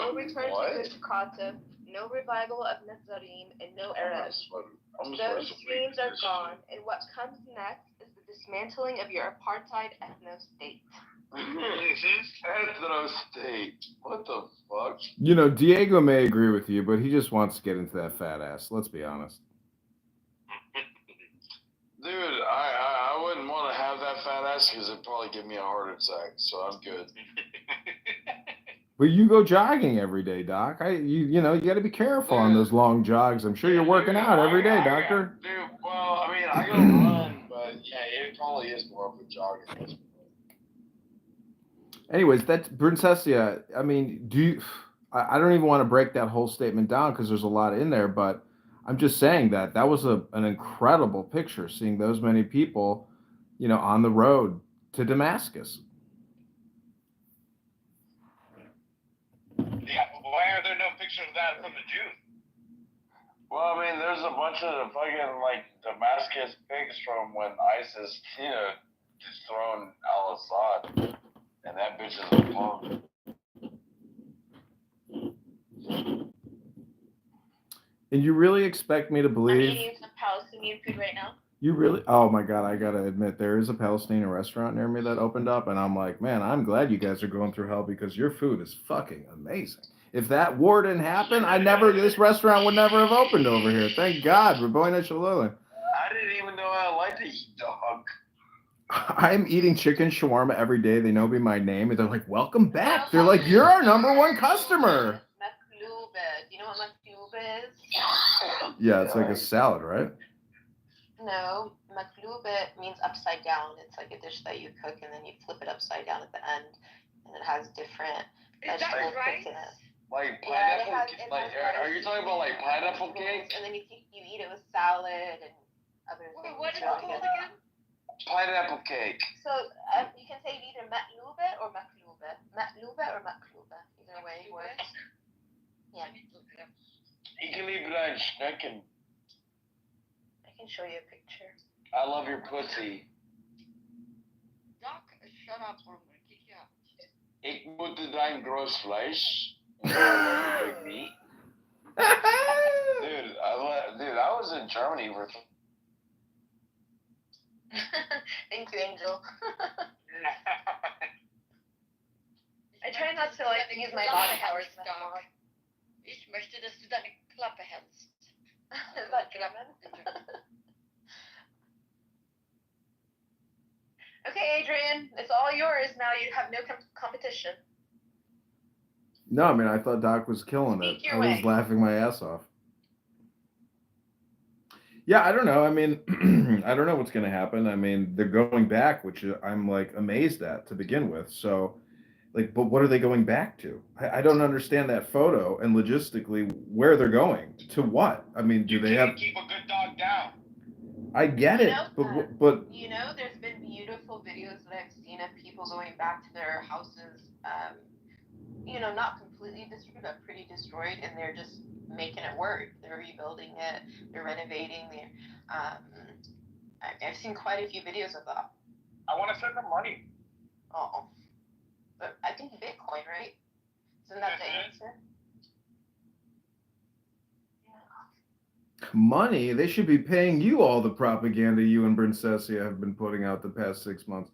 No return to Kitover, no revival of Nazarim, and no Erev. Those dreams are gone, and what comes next is the dismantling of your apartheid ethno-state. Ethno-state? What the fuck? You know, Diego may agree with you, but he just wants to get into that fat ass. Let's be honest. Dude, I wouldn't want to have that fat ass because it'd probably give me a heart attack, so I'm good. But you go jogging every day, Doc. You know, you got to be careful on those long jogs. I'm sure you're working out every day, Doctor. Dude, well, I mean, I go run, but yeah, it probably is more of a jogging. Anyways, that's Princessia. I mean, I don't even want to break that whole statement down because there's a lot in there, but I'm just saying that was an incredible picture, seeing those many people, you know, on the road to Damascus. Yeah, why are there no pictures of that from the Jews? Well, I mean, there's a bunch of fucking, like, Damascus pigs from when ISIS, you know, dethroned al-Assad. And that bitch is a punk. And you really expect me to believe... I'm eating some Palestinian food right now. You really... Oh, my God, I got to admit, there is a Palestinian restaurant near me that opened up, and I'm like, man, I'm glad you guys are going through hell because your food is fucking amazing. If that war didn't happen, this restaurant would never have opened over here. Thank God. Rabboni Shalom. I didn't even know I like to eat dog. I'm eating chicken shawarma every day. They know me my name, and they're like, welcome back. They're like, you're our #1 customer. Maklube. Do you know what maklube is? Yeah, it's like a salad, right? No, maklube means upside down. It's like a dish that you cook, and then you flip it upside down at the end, and it has different vegetables cooked in it. Like pineapple? Are you talking about like pineapple cake? And then you eat it with salad and other things. What is it called again? Pineapple cake. So you can say either maklube or maklube. Maklube or maklube. Either way works. Yeah. You can leave it on schnecken. I can show you a picture. I love your pussy. Doc, shut up or I'm going to kick you out. Ik moet dein groß Fleisch. Big meat. Dude, I was in Germany for... Thank you, Angel. I try not to like use my body powers that much. Ich möchte, dass du deine Klappe hältst. Is that German? Okay, Adrian, it's all yours now. You have no competition. No, I mean, I thought Doc was killing it. I was laughing my ass off. Yeah, I don't know. I mean, I don't know what's going to happen. I mean, they're going back, which I'm like amazed at to begin with. So, like, but what are they going back to? I don't understand that photo and logistically where they're going to what? I mean, do they have keep a good dog down? I get it, but you know, there's been beautiful videos that I've seen of people going back to their houses. You know, not completely destroyed, but pretty destroyed, and they're just making it work. They're rebuilding it. They're renovating. I've seen quite a few videos of that. I want to send them money. Oh, but I think Bitcoin, right? Isn't that the answer? Yeah. Money? They should be paying you all the propaganda you and Princessia have been putting out the past 6 months.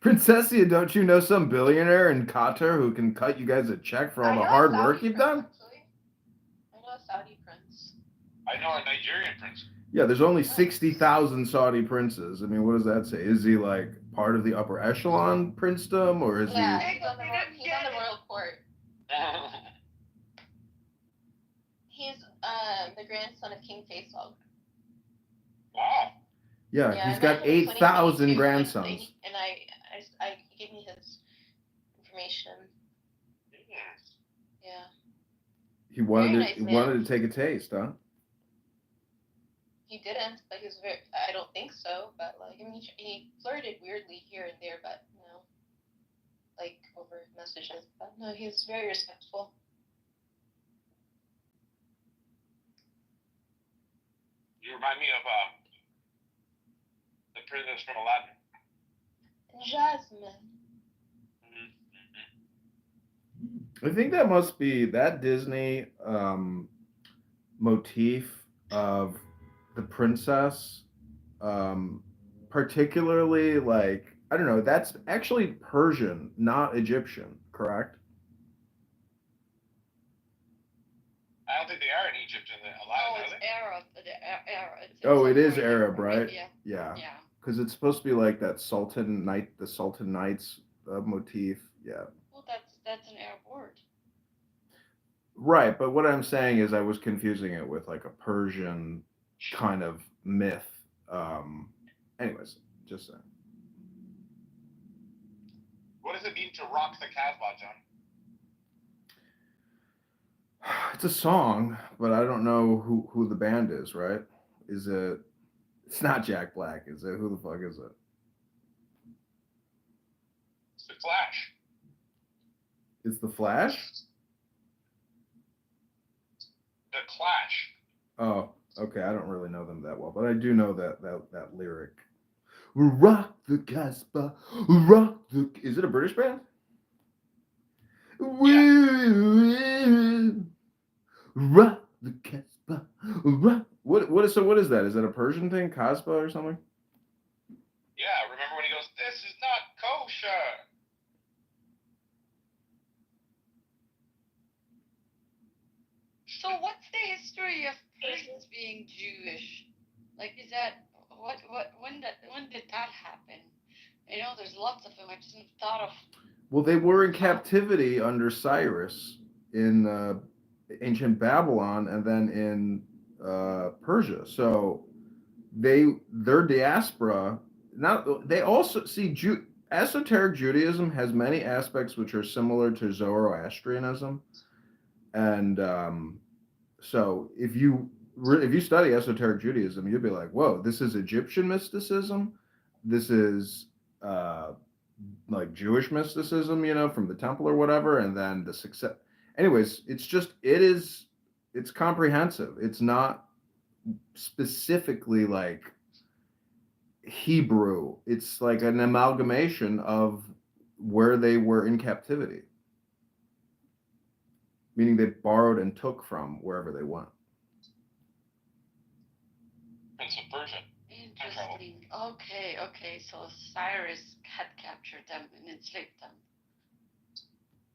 Princessia, don't you know some billionaire in Qatar who can cut you guys a check for all the hard work you've done? I know a Saudi prince. I know a Nigerian prince. Yeah, there's only 60,000 Saudi princes. I mean, what does that say? Is he like part of the upper echelon princedom, or is he? He's on the royal court. He's the grandson of King Faisal. Wow. Yeah, he's got 8,000 grandsons. And he gave me his information. Yeah. He wanted to take a taste, huh? He didn't. Like, I don't think so. But like, I mean, he flirted weirdly here and there, but you know, like over messages. But no, he's very respectful. You remind me of the princess from Aladdin. Jasmine. I think that must be that Disney motif of the princess, um, particularly like I don't know. That's actually Persian, not Egyptian, correct? I don't think they are in Egypt in the No, Aladdin, it's are they? Arab. Arab. Oh, it is somewhere in Arab, right? Arabia. Yeah, Yeah. because it's supposed to be like that the Sultan Knights motif. Yeah, Well, that's an Arab word. right. But what I'm saying is, I was confusing it with like a Persian kind of myth. Anyways, just saying. What does it mean to rock the Casbah, John? It's a song, but I don't know who the band is. Right? Is it? It's not Jack Black, is it? Who the fuck is it? It's the Clash. It's the Flash. The Clash. Oh, okay. I don't really know them that well, but I do know that lyric. Rock the Casbah, rock the. Is it a British band? Yeah. Rock the Casbah, rock. What is so? What is that? Is that a Persian thing, Casbah or something? Yeah, remember when he goes, "This is not kosher." So, what's the history of priests being Jewish? Like, is that when did that happen? You know, there's lots of them. I just haven't thought of. Well, they were in captivity under Cyrus in ancient Babylon and then in Persia. So their diaspora. Not they also see esoteric Judaism has many aspects which are similar to Zoroastrianism, and so if you study esoteric Judaism, you'll be like, whoa, this is Egyptian mysticism, this is uh, like Jewish mysticism, from the temple or whatever, and then the success. Anyways, it's comprehensive. It's not specifically like Hebrew. It's like an amalgamation of where they were in captivity, meaning they borrowed and took from wherever they went. Prince of Persia. Interesting. Okay. So Cyrus had captured them and enslaved them.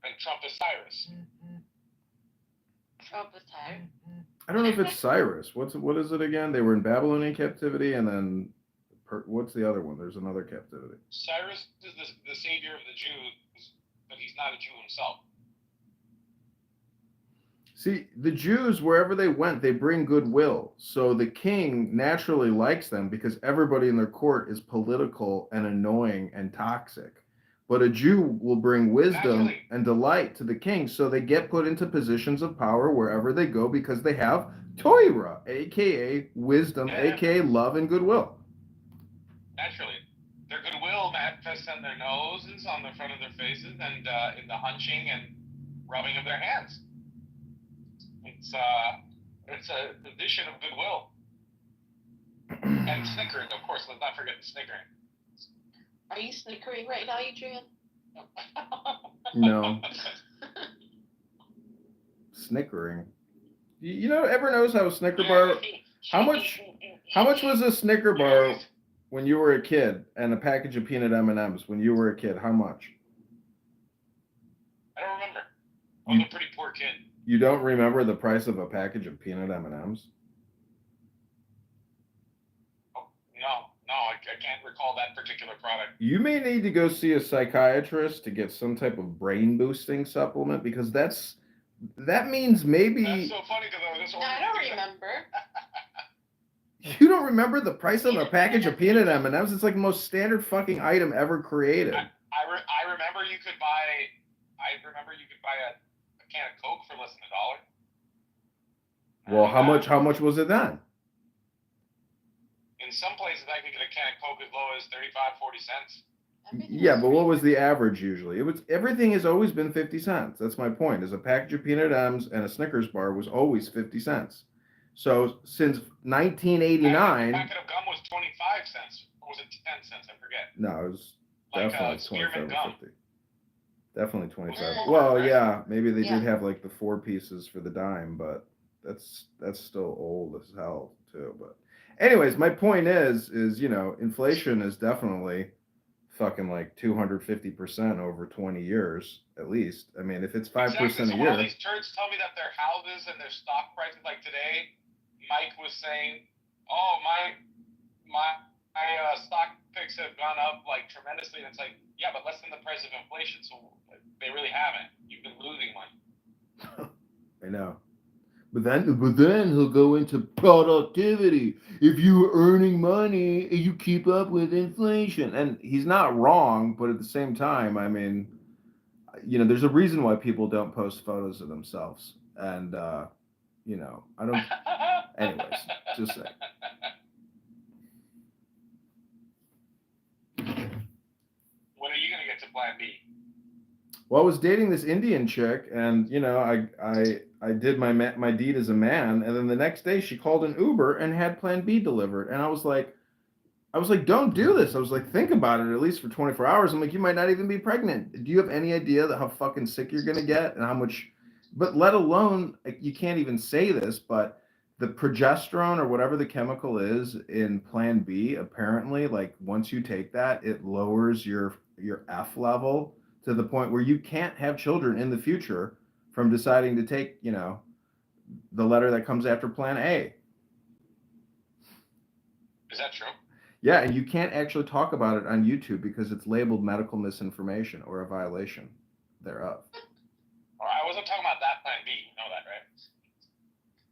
And Trump is Cyrus. Trump is tired. I don't know if it's Cyrus. What is it again? They were in Babylonian captivity, and then what's the other one? There's another captivity. Cyrus is the savior of the Jews, but he's not a Jew himself. See, the Jews, wherever they went, they bring goodwill. So the king naturally likes them because everybody in their court is political and annoying and toxic. But a Jew will bring wisdom and delight to the king, so they get put into positions of power wherever they go because they have Torah, aka wisdom, aka love and goodwill. Naturally. Their goodwill manifests on their noses, on the front of their faces, and in the hunching and rubbing of their hands. It's a addition of goodwill. And snickering, of course. Let's not forget the snickering. Are you snickering right now, Adrian? No. Snickering. Ever knows how a Snicker bar? How much was a Snicker bar when you were a kid, and a package of peanut M&Ms when you were a kid? How much? I don't remember. I'm a pretty poor kid. You don't remember the price of a package of peanut M&Ms? No, I can't recall that particular product. You may need to go see a psychiatrist to get some type of brain boosting supplement, because that means maybe. That's so funny because I don't remember. You don't remember the price of a package of peanut M&Ms? It's like the most standard fucking item ever created. I remember you could buy. I remember you could buy a can of Coke for less than $1. Well, how much was it then? In some places, I could get a can of Coke as low as 35, 40 cents. Yeah, but what was the average usually? Everything has always been 50 cents. That's my point. Is a package of peanut M's and a Snickers bar was always 50 cents. So since 1989, a packet of gum was 25 cents, or was it 10 cents? I forget. No, it was like definitely 25 spearmint or gum. 50. Definitely 27. Well, Right? yeah, maybe they Yeah. did have like the 4 pieces for the dime, but that's still old as hell too. But anyways, my point is inflation is definitely fucking like 250% over 20 years at least. I mean, if it's Exactly. 5% a So when all year, these turds tell me that their houses and their stock prices, like today, Mike was saying, "Oh, my stock picks have gone up like tremendously," and it's like, yeah, but less than the price of inflation, so they really haven't. You've been losing money. I know. But then he'll go into productivity. If you're earning money, you keep up with inflation. And he's not wrong, but at the same time, I mean, there's a reason why people don't post photos of themselves. And I don't anyways, just saying. When are you gonna get to Plan B? Well, I was dating this Indian chick, and I did my deed as a man, and then the next day she called an Uber and had Plan B delivered, and I was like, don't do this. I was like, think about it at least for 24 hours. I'm like, you might not even be pregnant. Do you have any idea that how fucking sick you're gonna get and how much? But let alone, like, you can't even say this, but the progesterone or whatever the chemical is in Plan B, apparently, like once you take that, it lowers your F level to the point where you can't have children in the future from deciding to take, the letter that comes after Plan A. Is that true? Yeah, and you can't actually talk about it on YouTube because it's labeled medical misinformation or a violation thereof. Or I wasn't talking about that Plan B. You know that,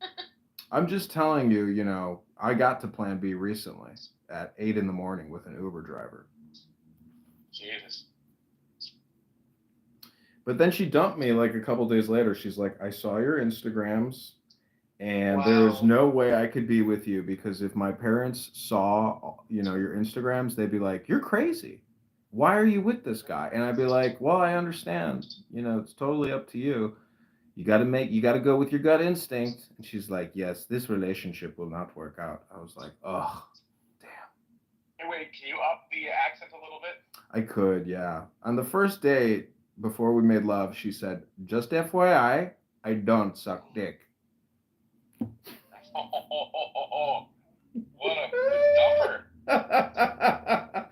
right? I'm just telling you, I got to Plan B recently at 8 in the morning with an Uber driver. Jesus. But then she dumped me like a couple days later. She's like, I saw your Instagrams and there is Wow. no way I could be with you because if my parents saw, your Instagrams, they'd be like, you're crazy. Why are you with this guy? And I'd be like, well, I understand. It's totally up to you. You got to go with your gut instinct. And she's like, yes, this relationship will not work out. I was like, oh, damn. Hey, wait, can you up the accent a little bit? I could, yeah. On the first date, before we made love, she said, just FYI, I don't suck dick. What a dumper.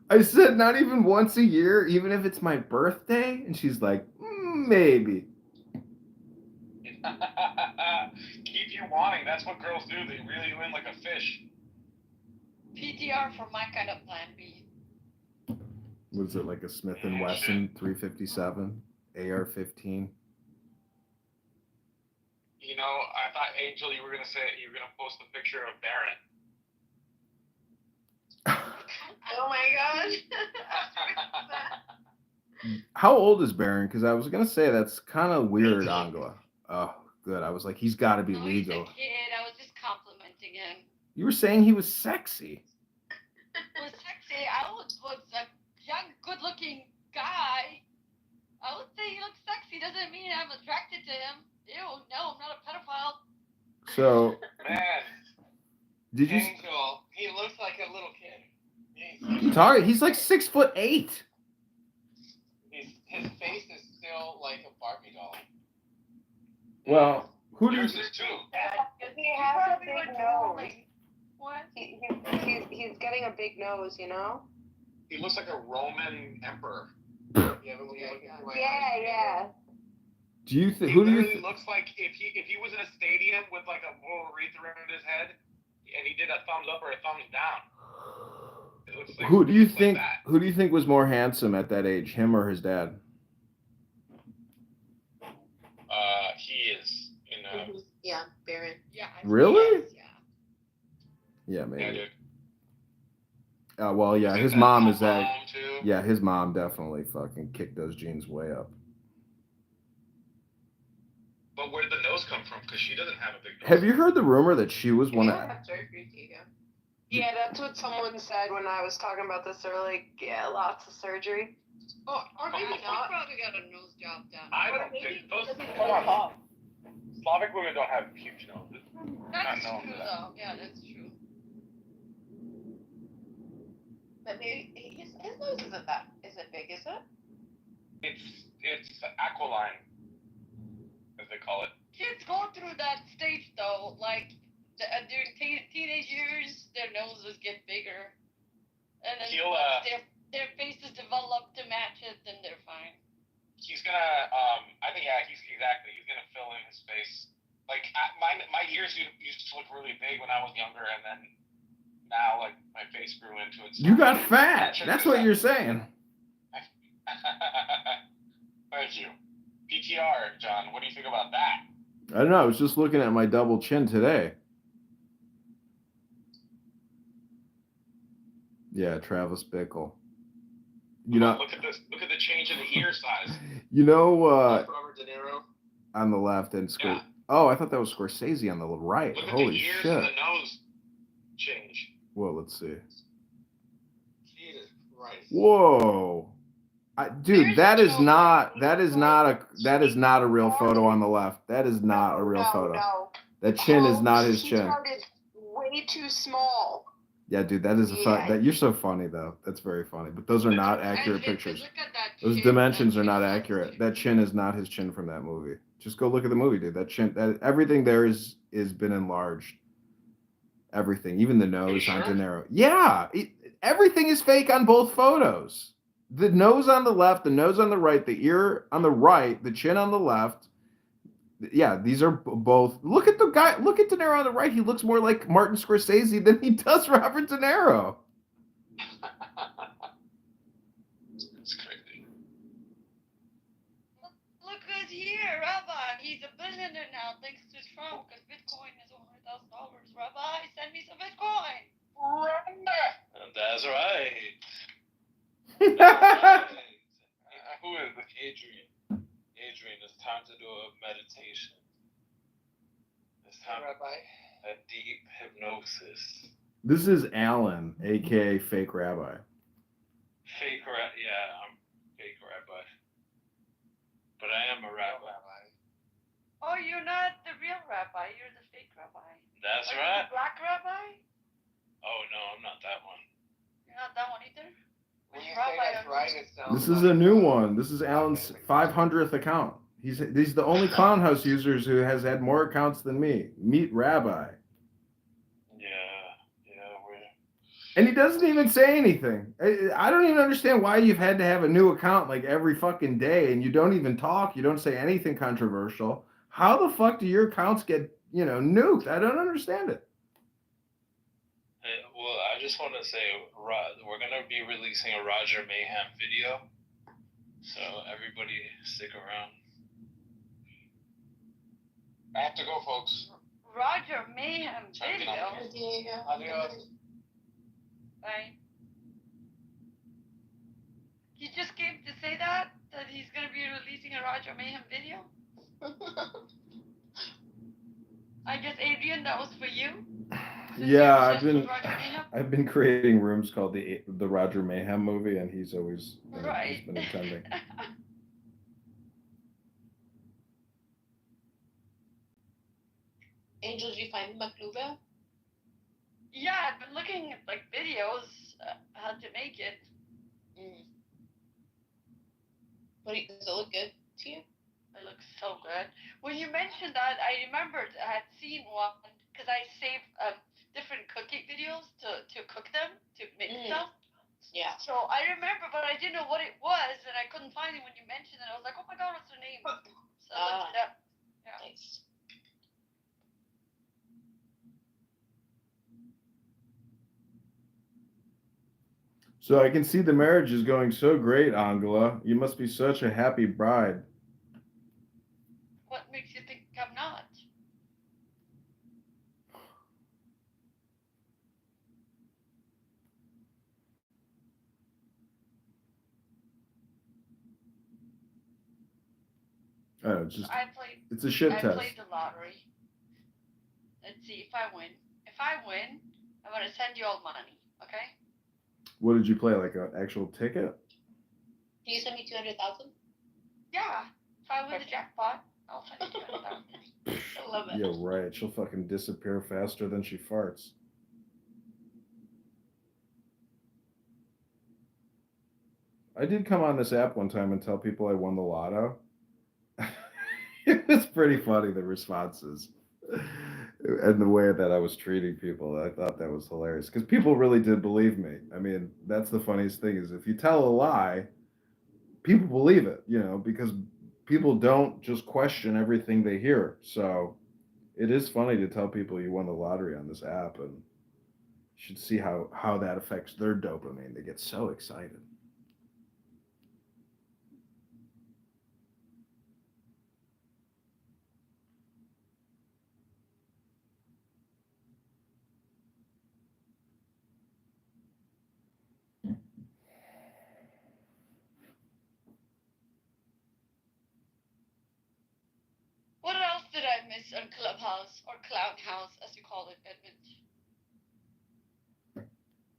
I said, not even once a year, even if it's my birthday? And she's like, maybe. Keep you wanting. That's what girls do. They reel you in like a fish. PTR for my kind of Plan B. Was it like a Smith & Wesson 357 AR-15? I thought, Angel, you were going to say you were going to post a picture of Baron. Oh my god. How old is Baron? Because I was going to say that's kind of weird, Angela. Oh, good. I was like, he's got to be legal. He's a kid. I was just complimenting him. You were saying he was sexy. He was sexy. I was a young, good-looking guy. I would say he looks sexy. Doesn't mean I'm attracted to him. Ew, no, I'm not a pedophile. So, Man, did you? Angel, he looks like a little kid. He's like 6'8". His face is still like a Barbie doll. Well, who do you? yours is too. He has a big nose. What? He's getting a big nose, He looks like a Roman emperor. Yeah, but when you look into my eyes, Yeah. Do you think? He Who do literally you? looks like if he was in a stadium with like a little wreath around his head, and he did a thumbs up or a thumbs down. It looks like, Who do you like think? that. Who do you think was more handsome at that age, him or his dad? He is. Yeah, Baron. Yeah. Really? Yeah. Yeah, Yeah, maybe. dude. Well, yeah, Isn't his that mom my is that. mom, too? Yeah, his mom definitely fucking kicked those genes way up. But where did the nose come from? Because she doesn't have a big nose. Have you heard the rumor that she was one of? Yeah, that's what someone said when I was talking about this. They were like, yeah, lots of surgery. Or maybe Maybe not. He probably got a nose job done. I don't think those. Come on. Slavic women don't have huge noses. That's Not known true, for that. though. Yeah, that's true. But maybe his nose isn't that. Is it big? Is it? It's aquiline, as they call it. Kids go through that stage though, like during teenage years, their noses get bigger, and then He'll, once their faces develop to match it, then they're fine. He's gonna, I think, yeah, he's gonna fill in his face. Like, my ears used to look really big when I was younger, and then now, like, my face grew into it. You got fat. That's what you're saying. Where'd you? PTR, John, what do you think about that? I don't know. I was just looking at my double chin today. Yeah, Travis Bickle. You know, look at this. Look at the change in the ear size. You know, Robert De Niro on the left and Yeah. Oh, I thought that was Scorsese on the right. Look at Holy the ears shit! and the nose change. Well, let's see. Jesus Christ. Whoa, dude, that is not a real photo on the left. That is not a real photo. No. That chin is not his He chin. started way too small. Yeah, dude, that is that. You're so funny though. That's very funny. But those are not accurate pictures. Look at that Those chin. dimensions That are not chin. accurate. That chin is not his chin from that movie. Just go look at the movie, dude. That chin, everything there is been enlarged. Everything, even the nose on De Niro. Yeah, everything is fake on both photos. The nose on the left, the nose on the right, the ear on the right, the chin on the left. Yeah, these are both. Look at the guy. Look at De Niro on the right. He looks more like Martin Scorsese than he does Robert De Niro. It's crazy. Look who's here, Rabbi. He's a billionaire now thanks to Trump because Bitcoin is over $1,000. Rabbi, send me some Bitcoin. That's right. Who is it? Adrian, it's time to do a meditation. It's time Rabbi. a deep hypnosis. This is Alan, aka Fake Rabbi. I'm fake rabbi. But I am a rabbi. Oh, you're not the real rabbi. You're the fake rabbi. That's Are you right. the black rabbi? Oh no, I'm not that one. You're not that one either? When Which you rabbi say that's are right, you? it sounds This is like a new one. This is Alan's 500th account. He's the only Clown House users who has had more accounts than me. Meet Rabbi. And he doesn't even say anything. I don't even understand why you've had to have a new account like every fucking day and you don't even talk. You don't say anything controversial. How the fuck do your accounts get, nuked? I don't understand it. Well, I just want to say, we're going to be releasing a Roger Mayhem video. So everybody stick around. I have to go, folks. Roger Mayhem video. Adios. Right. He just came to say that he's going to be releasing a Roger Mayhem video? I guess, Adrian, that was for you? Yeah, Roger Mayhem? I've been creating rooms called the Roger Mayhem movie, and he's always Right. he's been attending. Angel, did you find Makluba? Yeah, I've been looking at videos how to make it. Does it look good to you? It looks so good. When you mentioned that, I remembered I had seen one because I save different cooking videos to cook them, to make stuff. Yeah. So I remember, but I didn't know what it was, and I couldn't find it when you mentioned it. I was like, oh my god, what's her name? So I looked it up. Yeah. Nice. So I can see the marriage is going so great, Angela. You must be such a happy bride. What makes you think I'm not? Oh, it's a shit I test. played the lottery. Let's see if I win. If I win, I'm gonna send you all money. Okay? What did you play? Like an actual ticket? Can you send me 200,000? Yeah. If I win the jackpot, I'll send you 200,000. I love it. Yeah, right. She'll fucking disappear faster than she farts. I did come on this app one time and tell people I won the lotto. It was pretty funny, the responses and the way that I was treating people. I thought that was hilarious because people really did believe me. I mean, that's the funniest thing is if you tell a lie, people believe it, because people don't just question everything they hear. So it is funny to tell people you won the lottery on this app, and you should see how that affects their dopamine. They get so excited. What else did I miss on Clubhouse or Cloud House, as you call it,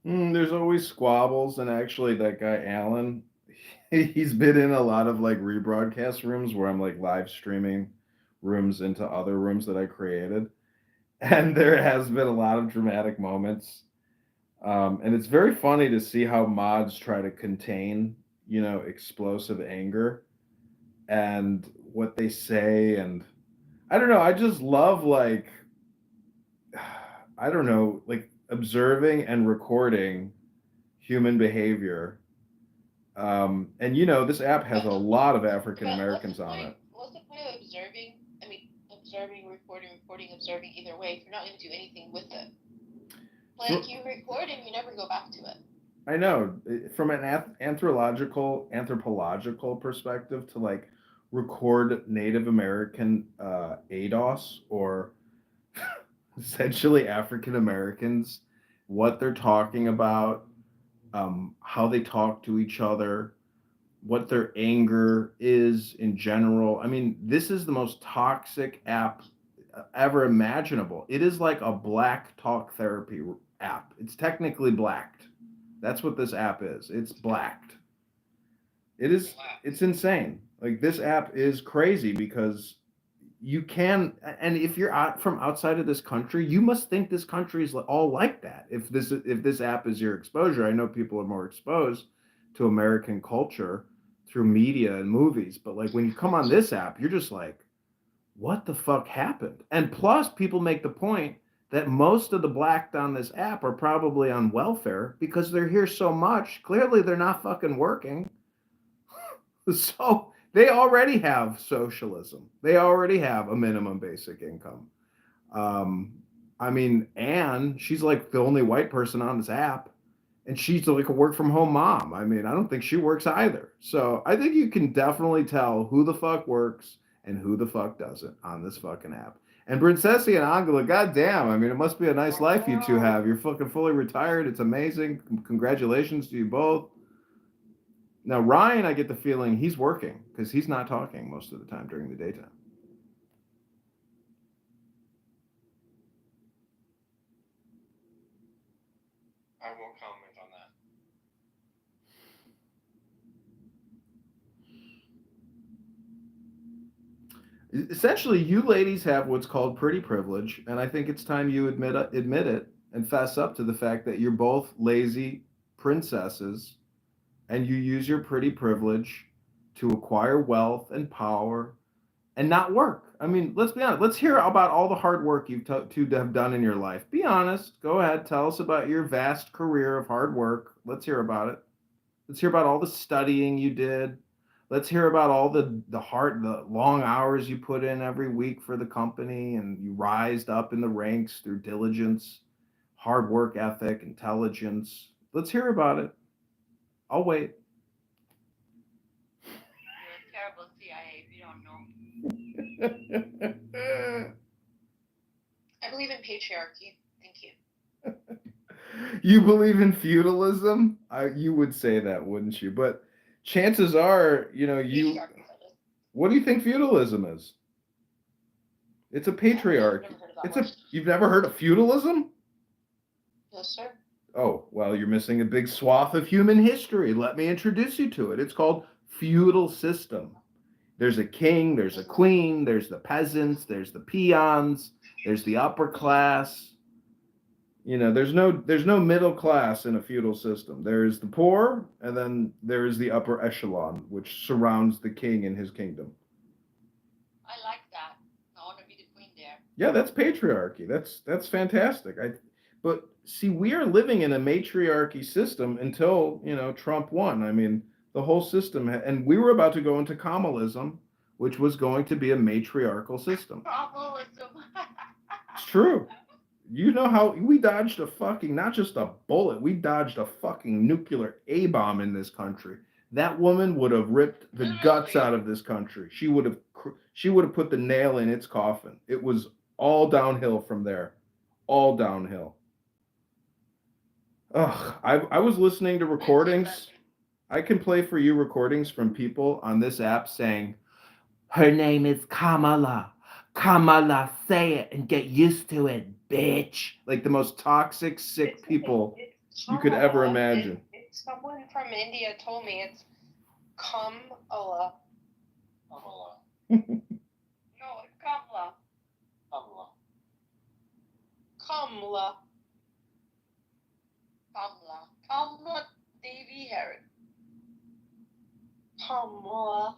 Edmund? There's always squabbles, and actually, that guy Alan, he's been in a lot of like rebroadcast rooms where I'm like live streaming rooms into other rooms that I created, and there has been a lot of dramatic moments. And it's very funny to see how mods try to contain, explosive anger and what they say. And I don't know, I just love like, I don't know, like observing and recording human behavior. And this app has a lot of African Americans on it. What's the point of observing? I mean, observing, recording, observing, either way, if you're not going to do anything with it. Like, you record and you never go back to it. I know. From an anthropological perspective, to like record Native American ADOS, or essentially African Americans, what they're talking about, how they talk to each other, what their anger is in general. I mean, this is the most toxic app ever imaginable. It is like a black talk therapy app. It's technically blacked. That's what this app is. It's blacked. It's insane. Like, this app is crazy because you can, and if you're out from outside of this country, you must think this country is all like that. If this app is your exposure, I know people are more exposed to American culture through media and movies, but like when you come on this app, you're just like, what the fuck happened? And plus, people make the point that most of the blacked on this app are probably on welfare because they're here so much. Clearly, they're not fucking working. So they already have socialism. They already have a minimum basic income. I mean, Anne, she's like the only white person on this app, and she's like a work from home mom. I mean, I don't think she works either. So I think you can definitely tell who the fuck works and who the fuck doesn't on this fucking app. And Princessi and Angela, goddamn, I mean, it must be a nice life you two have. You're fucking fully retired. It's amazing. Congratulations to you both. Now, Ryan, I get the feeling he's working because he's not talking most of the time during the daytime. I won't comment on that. Essentially, you ladies have what's called pretty privilege, and I think it's time you admit it and fess up to the fact that you're both lazy princesses, and you use your pretty privilege to acquire wealth and power and not work. I mean, let's be honest. Let's hear about all the hard work you've two have done in your life. Be honest. Go ahead. Tell us about your vast career of hard work. Let's hear about it. Let's hear about all the studying you did. Let's hear about all the long hours you put in every week for the company, and you rised up in the ranks through diligence, hard work ethic, intelligence. Let's hear about it. I'll wait. You're a terrible CIA if you don't know. I believe in patriarchy. Thank you. You believe in feudalism? You would say that, wouldn't you? But chances are, what do you think feudalism is? It's a patriarchy. You've never heard of feudalism? No, sir. Oh, well, you're missing a big swath of human history. Let me introduce you to it. It's called feudal system. There's a king, there's a queen, there's the peasants, there's the peons, there's the upper class. You know, there's no middle class in a feudal system. There is the poor, and then there is the upper echelon, which surrounds the king and his kingdom. I like that. I want to be the queen there. Yeah, that's patriarchy. That's fantastic. But see, we are living in a matriarchy system until Trump won. I mean, the whole system, and we were about to go into Kamalism, which was going to be a matriarchal system. Probabilism. It's true. You know how we dodged a fucking, not just a bullet, we dodged a fucking nuclear A bomb in this country. That woman would have ripped the guts out of this country. She would have put the nail in its coffin. It was all downhill from there. All downhill. Ugh, I was listening to recordings. I can play for you recordings from people on this app saying, her name is Kamala. Kamala, say it and get used to it, bitch. Like the most toxic, sick people you could ever imagine. Someone from India told me it's Kamala. Kamala. No, it's Kamala. Kamala. Kamala. Kamala. Kamala Devi Harris. Kamala.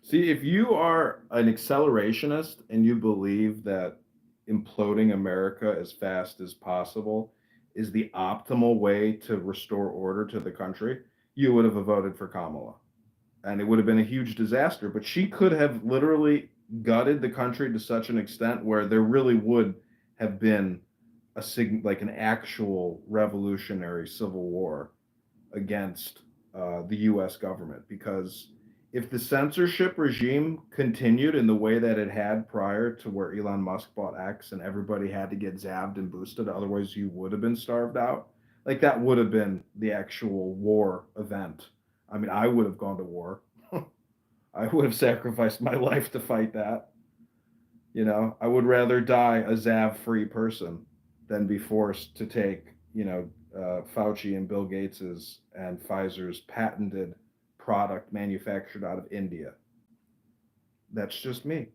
See, if you are an accelerationist and you believe that imploding America as fast as possible is the optimal way to restore order to the country, you would have voted for Kamala. And it would have been a huge disaster. But she could have literally gutted the country to such an extent where there really would have been like an actual revolutionary civil war against the U.S. government. Because if the censorship regime continued in the way that it had prior to where Elon Musk bought X and everybody had to get zapped and boosted, otherwise you would have been starved out, like that would have been the actual war event. I mean, I would have gone to war. I would have sacrificed my life to fight that. I would rather die a Zav-free person than be forced to take, Fauci and Bill Gates's and Pfizer's patented product manufactured out of India. That's just me.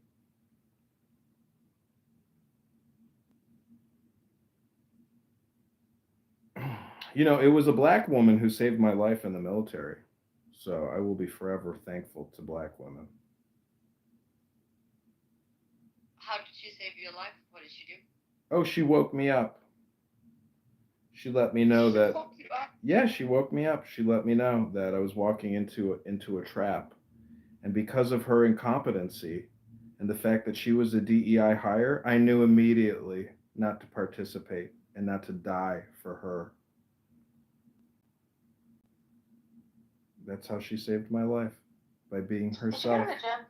It was a black woman who saved my life in the military. So I will be forever thankful to black women. How did she save your life? What did she do? Oh, she woke me up. She let me know that. Yeah, she woke me up. She let me know that I was walking into a trap, and because of her incompetency and the fact that she was a DEI hire, I knew immediately not to participate and not to die for her. That's how she saved my life, by being herself. Did you go to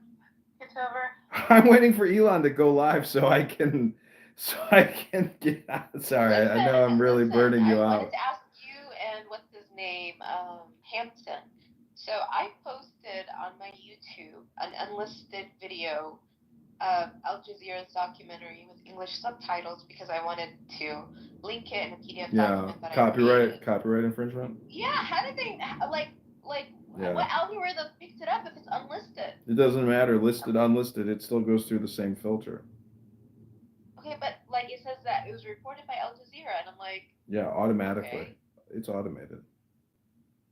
the gym, Kitover? I'm waiting for Elon to go live so I can get out. Sorry, I know I'm really burning you I out. wanted to ask you and what's his name, Hampton. So I posted on my YouTube an unlisted video of Al Jazeera's documentary with English subtitles because I wanted to link it in a PDF document that I created. Copyright infringement. Yeah, how did they Yeah. What algorithm picked it up if it's unlisted? It doesn't matter, listed, unlisted, it still goes through the same filter. Okay, but it says that it was reported by Al Jazeera, and I'm like, Yeah, automatically. okay. It's automated.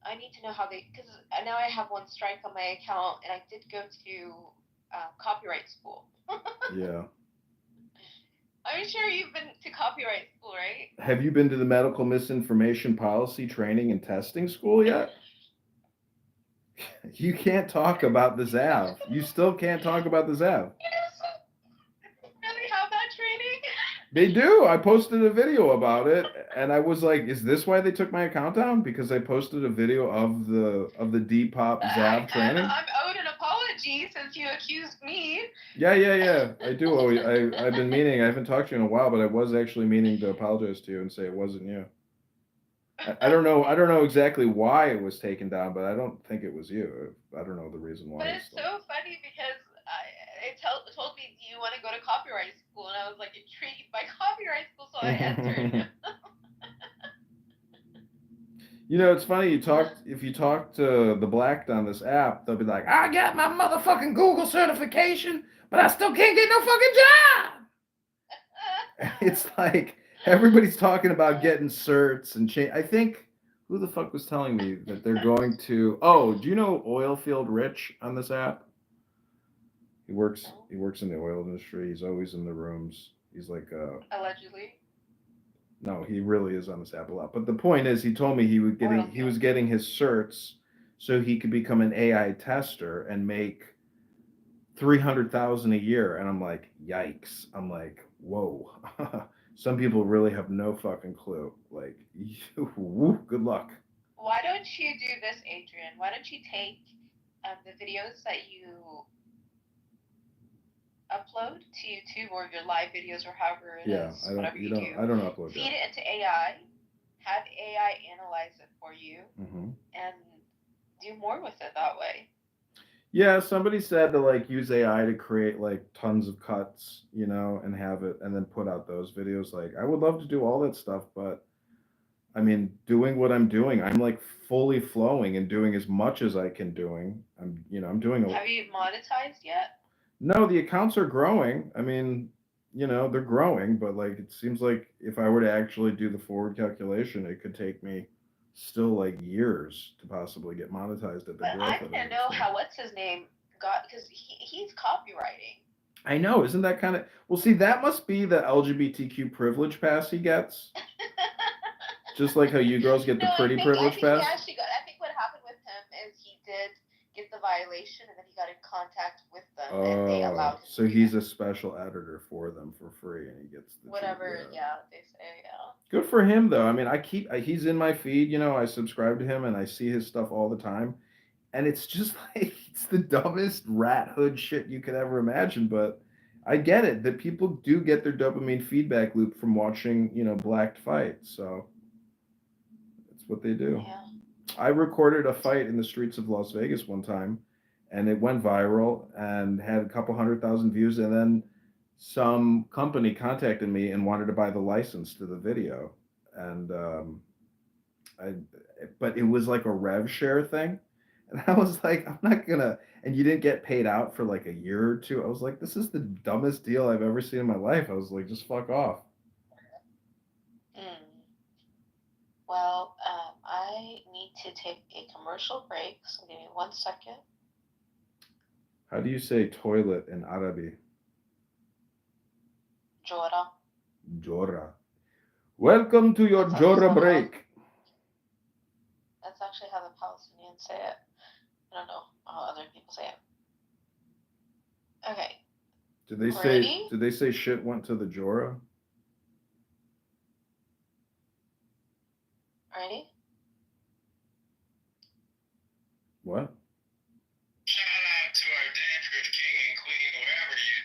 I need to know how because now I have one strike on my account, and I did go to copyright school. Yeah. I'm sure you've been to copyright school, right? Have you been to the medical misinformation policy training and testing school yet? You can't talk about the ZAV. You still can't talk about the ZAV. Really have that training? They do. I posted a video about it, and I was like, "Is this why they took my account down?" Because I posted a video of the Depop ZAV training. I'm owed an apology since you accused me. Yeah. I do. I've been meaning. I haven't talked to you in a while, but I was actually meaning to apologize to you and say it wasn't you. I don't know. I don't know exactly why it was taken down, but I don't think it was you. I don't know the reason why. But it's so funny because it told me, "Do you want to go to copyright school?" And I was like intrigued by copyright school, so I answered. It's funny. If you talk to the black on this app, they'll be like, "I got my motherfucking Google certification, but I still can't get no fucking job." It's like everybody's talking about getting certs and change. I think who the fuck was telling me that they're going to? Oh, do you know Oilfield Rich on this app? He works. He works in the oil industry. He's always in the rooms. He's like, Allegedly. no, he really is on this app a lot. But the point is, he told me he was getting his certs so he could become an AI tester and make 300,000 a year. And I'm like, yikes. I'm like, whoa. Some people really have no fucking clue. Like, good luck. Why don't you do this, Adrian? Why don't you take the videos that you upload to YouTube or your live videos or however it is, whatever you do. I don't upload Feed that. it into AI, have AI analyze it for you, Mm-hmm. and do more with it that way. Yeah, somebody said to like use AI to create like tons of cuts, you know, and have it and then put out those videos. Like I would love to do all that stuff, but I mean, doing what I'm doing, I'm like fully flowing and doing as much as I can doing. I'm doing a Have you monetized yet? No, the accounts are growing. I mean, they're growing, but like it seems like if I were to actually do the forward calculation, it could take me still like years to possibly get monetized at the But I growth want that to I'm know seeing. how what's his name got because he's copywriting. I know, isn't that kind of well? See, that must be the LGBTQ privilege pass he gets, just like how you girls get the No, pretty I privilege think he pass. actually got. I think what happened with him is he did get the violation, and then he got in contact with them, and they allowed him. So to do he's that. a special editor for them for free, and he gets the Whatever. Yeah. Yeah, they say. Yeah. Good for him, though. I mean, he's in my feed. I subscribe to him, and I see his stuff all the time. And it's just like it's the dumbest rat hood shit you could ever imagine. But I get it that people do get their dopamine feedback loop from watching, blacked fights. So that's what they do. Yeah. I recorded a fight in the streets of Las Vegas one time, and it went viral and had a couple 100,000 views. And then some company contacted me and wanted to buy the license to the video, and I, but it was like a rev share thing. And I was like, I'm not gonna. And you didn't get paid out for like a year or two. I was like, this is the dumbest deal I've ever seen in my life. I was like, just fuck off. Well, I need to take a commercial break, so give me 1 second. How do you say toilet in Arabic? Jora. Jora. Welcome to your That's Jora also break. That's actually how the Palestinians say it. I don't know how other people say it. Okay. Did they Ready? say shit went to the Jora? Ready? What? Shout out to our dandruff king and queen, wherever you.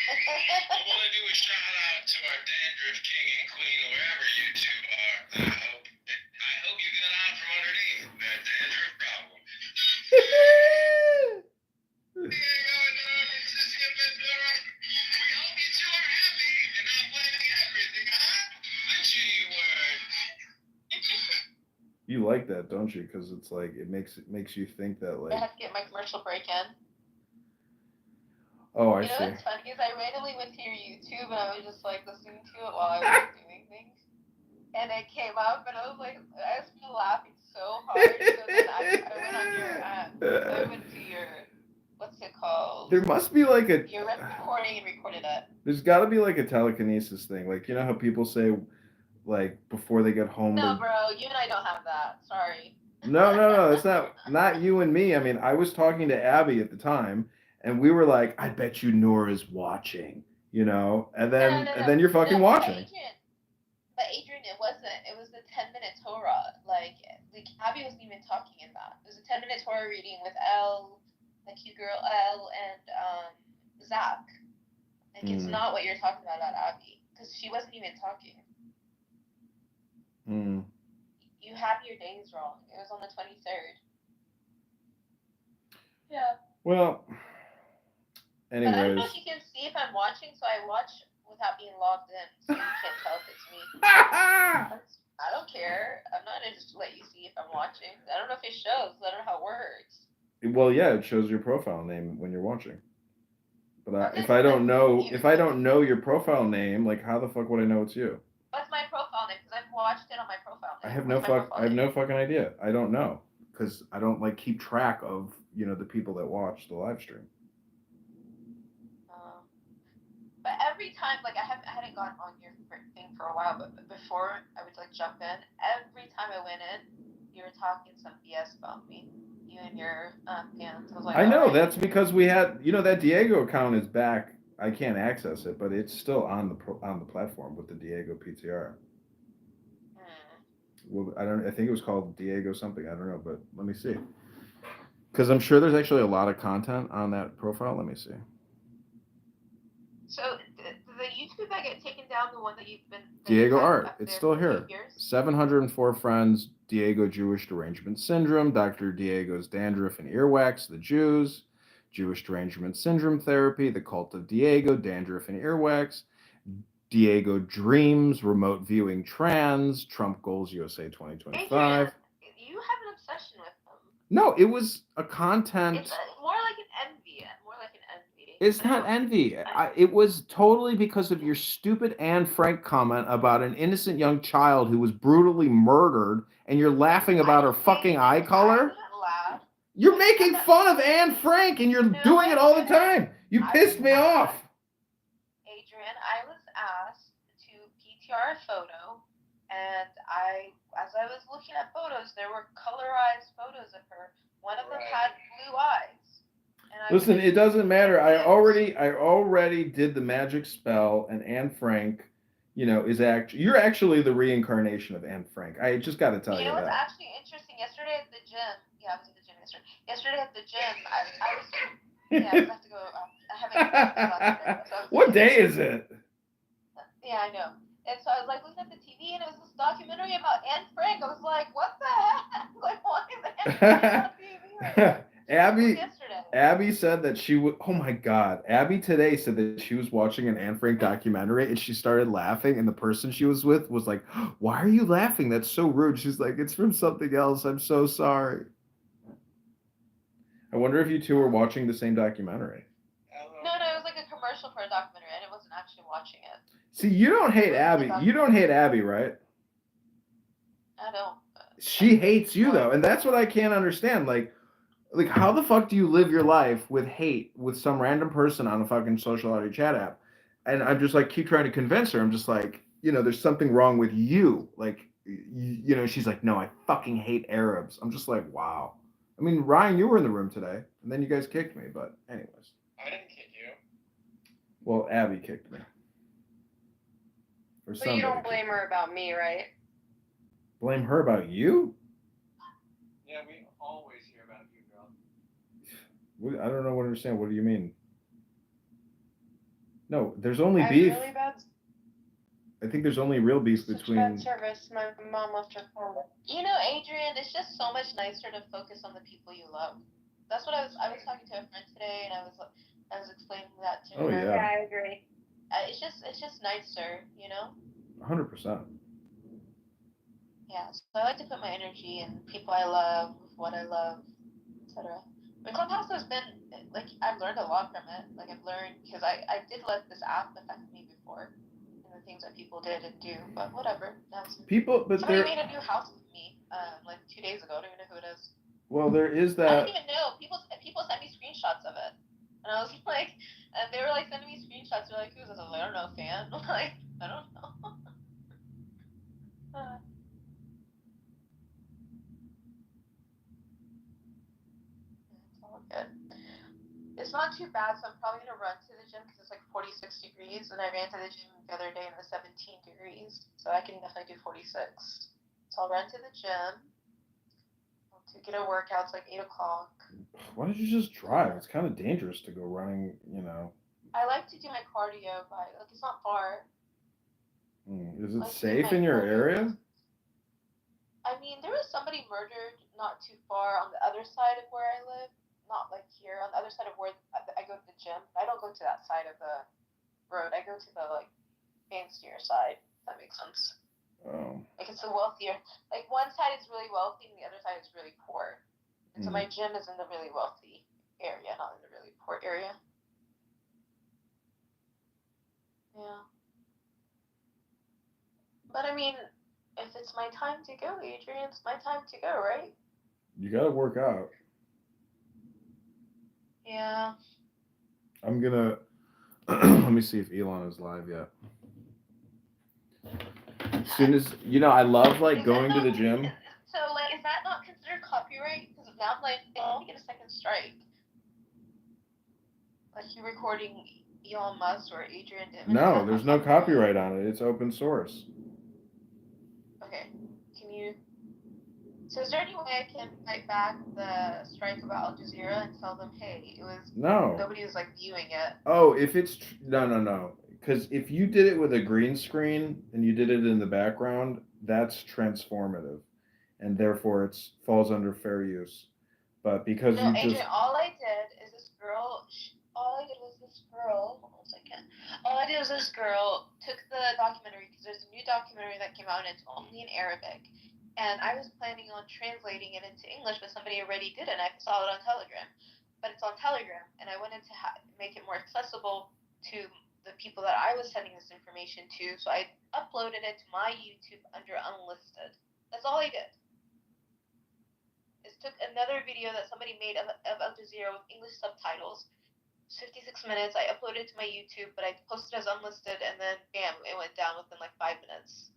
I want to do a shout out to our dandruff king and queen, wherever you two are. I hope you get out from underneath that dandruff problem. We hope you two are happy and not planning everything, huh? The G word. You like that, don't you? Because it's like it makes you think that I like. had to get my commercial break in. Oh, I You know see. what's funny is I randomly went to your YouTube and I was just like listening to it while I was doing things, and it came up and I was like, I was laughing so hard. So then I went on your I went to your what's it called? There must be like a. Your recording and recorded it. There's got to be like a telekinesis thing. Like you know how people say, like before they get home. No, bro, you and I don't have that. Sorry. No. It's not you and me. I mean, I was talking to Abby at the time, and we were like, "I bet you Nora's watching," and then No. and then you're fucking watching. But Adrian, it wasn't. It was the 10-minute Torah. Like Abby wasn't even talking in that. It was a 10-minute Torah reading with Elle, the cute girl Elle, and Zach. Like it's not what you're talking about Abby, because she wasn't even talking. You have your days wrong. It was on the 23rd. Yeah. Well, anyways. But I don't know if you can see if I'm watching, so I watch without being logged in, so you can't tell if it's me. I don't care. I'm not gonna just let you see if I'm watching. I don't know if it shows. I don't know how it works. Well, yeah, it shows your profile name when you're watching. But Okay, if I don't know you- your profile name, like how the fuck would I know it's you? What's my profile name? Because I've watched it on my profile I name. have What's my profile I have name? no fucking idea. I don't know because I don't like keep track of the people that watch the live stream. But every time, like I hadn't gotten on your thing for a while, but before I would like jump in. Every time I went in, you were talking some BS about me. You and your fans. I was like, I know alright. that's because we had that Diego account is back. I can't access it, but it's still on the platform with the Diego PTR. Well, I think it was called Diego something. I don't know, but let me see. Because I'm sure there's actually a lot of content on that profile. Let me see. So the YouTube that get taken down, the one that you've been Diego had Art. up It's there still for here. 2 years? 704 friends. Diego Jewish derangement syndrome. Dr. Diego's dandruff and earwax. The Jews. Jewish derangement syndrome therapy. The cult of Diego. Dandruff and earwax. Diego dreams. Remote viewing trans. Trump goals USA 2025. Adrian, you have an obsession with them. No, it was a content. It's more like an envy. More like an envy. It's not envy. It was totally because of your stupid Anne Frank comment about an innocent young child who was brutally murdered, and you're laughing about her fucking eye color. I didn't laugh. You're making fun of Anne Frank, and you're doing it all the time. You pissed me off. Adrian, I was asked to PTR a photo, and as I was looking at photos, there were colorized photos of her. One of them had blue eyes. Listen, it doesn't matter. I already did the magic spell, and Anne Frank, you're actually the reincarnation of Anne Frank. I just got to tell you You know what's that. actually interesting? Yesterday at the gym, I was at the gym yesterday. Yesterday at the gym, I have to go. I haven't. What day is it? Yeah, I know. And so I was like looking at the TV, and it was this documentary about Anne Frank. I was like, what the heck? Like, why is Anne Frank on TV right now? Abby said that she would. Oh my God! Abby today said that she was watching an Anne Frank documentary and she started laughing, and the person she was with was like, "Why are you laughing? That's so rude." She's like, "It's from something else. I'm so sorry." I wonder if you two were watching the same documentary. No, it was like a commercial for a documentary. I wasn't actually watching it. See, you don't hate Abby. You don't hate Abby, right? I don't. She hates you though, and that's what I can't understand. Like how the fuck do you live your life with hate with some random person on a fucking social audio chat app? And I'm just like keep trying to convince her. I'm just like, there's something wrong with you. Like, she's like, no, I fucking hate Arabs. I'm just like, wow. I mean, Ryan, you were in the room today, and then you guys kicked me. But anyways. I didn't kick you. Well, Abby kicked me. But you don't blame her about me, right? Blame her about you? Yeah, we always hear about you, girl. I don't know what I understand. What do you mean? No, there's only I have beef. really bad, I think there's only real beef between. bad service. My mom left her phone. Adrian, it's just so much nicer to focus on the people you love. That's what I was talking to a friend today, and I was explaining that to her. Oh yeah. Yeah, I agree. It's just nicer, 100%. Yeah, so I like to put my energy in people I love, what I love, etc. But Clubhouse has been, I've learned a lot from it. I've learned, because I did let this app affect me before, and the things that people did and do, but whatever. Somebody made a new house with me, 2 days ago. I don't even know who it is. Well, there is that. I don't even know. People sent me screenshots of it. And I was like, and they were sending me screenshots. They're like, who's this? I was like, I don't know, fan. I'm like, I don't know. It's all good. It's not too bad, so I'm probably going to run to the gym because it's 46 degrees. And I ran to the gym the other day and it was 17 degrees. So I can definitely do 46. So I'll run to the gym to get a workout. It's 8 o'clock. Why don't you just drive? It's kind of dangerous to go running, I like to do my cardio by, it's not far. Is it safe in your area? I mean, there was somebody murdered not too far on the other side of where I live. Not here, on the other side of where I go to the gym. I don't go to that side of the road. I go to the, fancier side, if that makes sense. Oh. It's the wealthier. One side is really wealthy and the other side is really poor. And so my gym is in the really wealthy area, not in the really poor area. Yeah. But I mean, if it's my time to go, Adrian, it's my time to go, right? You got to work out. Yeah. I'm gonna let me see if Elon is live yet. As soon as I love like Is that going to not the gym. So like, is that not considered copyright? Because now I'm like, they only get a second strike. Like you recording Elon Musk or Adrian Dittman. No, there's no copyright on it. It's open source. Okay. Can you? So is there any way I can fight back the strike about Al Jazeera and tell them, hey, it was No. nobody was like viewing it? Oh, if it's no. Because if you did it with a green screen and you did it in the background, that's transformative, and therefore it falls under fair use. But because No, you Adrian, just all I did is this girl. All I did was this girl. Hold on a second. All I did was this girl took the documentary because there's a new documentary that came out and it's only in Arabic, and I was planning on translating it into English, but somebody already did it. And I saw it on Telegram, but it's on Telegram, and I wanted to make it more accessible to the people that I was sending this information to, so I uploaded it to my YouTube under unlisted. That's all I did. Is took another video that somebody made of Al Jazeera with English subtitles. 56 minutes. I uploaded it to my YouTube, but I posted it as unlisted, and then bam, it went down within like 5 minutes.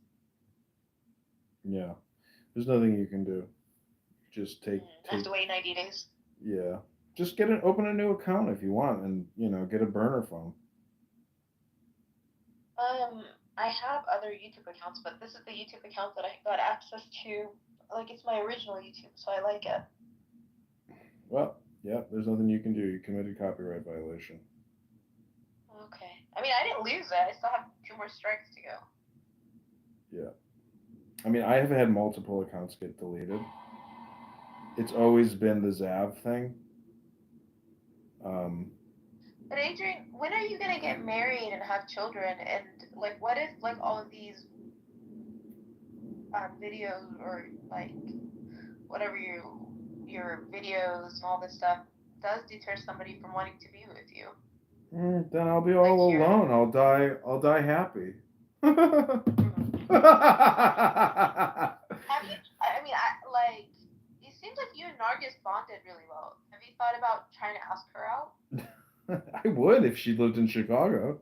yeah, there's nothing you can do. Just I have to wait 90 days. Yeah, just open a new account if you want, and get a burner phone. I have other YouTube accounts, but this is the YouTube account that I got access to. Like it's my original YouTube, so I like it. Well, yeah, there's nothing you can do. You committed copyright violation. Okay. I mean, I didn't lose it. I still have 2 more strikes to go. Yeah. I mean, I have had multiple accounts get deleted. It's always been the Zav thing. But Adrian, when are you gonna get married and have children? And like, what if like all of these videos or like whatever your videos and all this stuff does deter somebody from wanting to be with you? Then I'll be all alone. I'll die happy. Have you? I mean, like. It seems like you and Nargis bonded really well. Have you thought about trying to ask her out? I would if she lived in Chicago.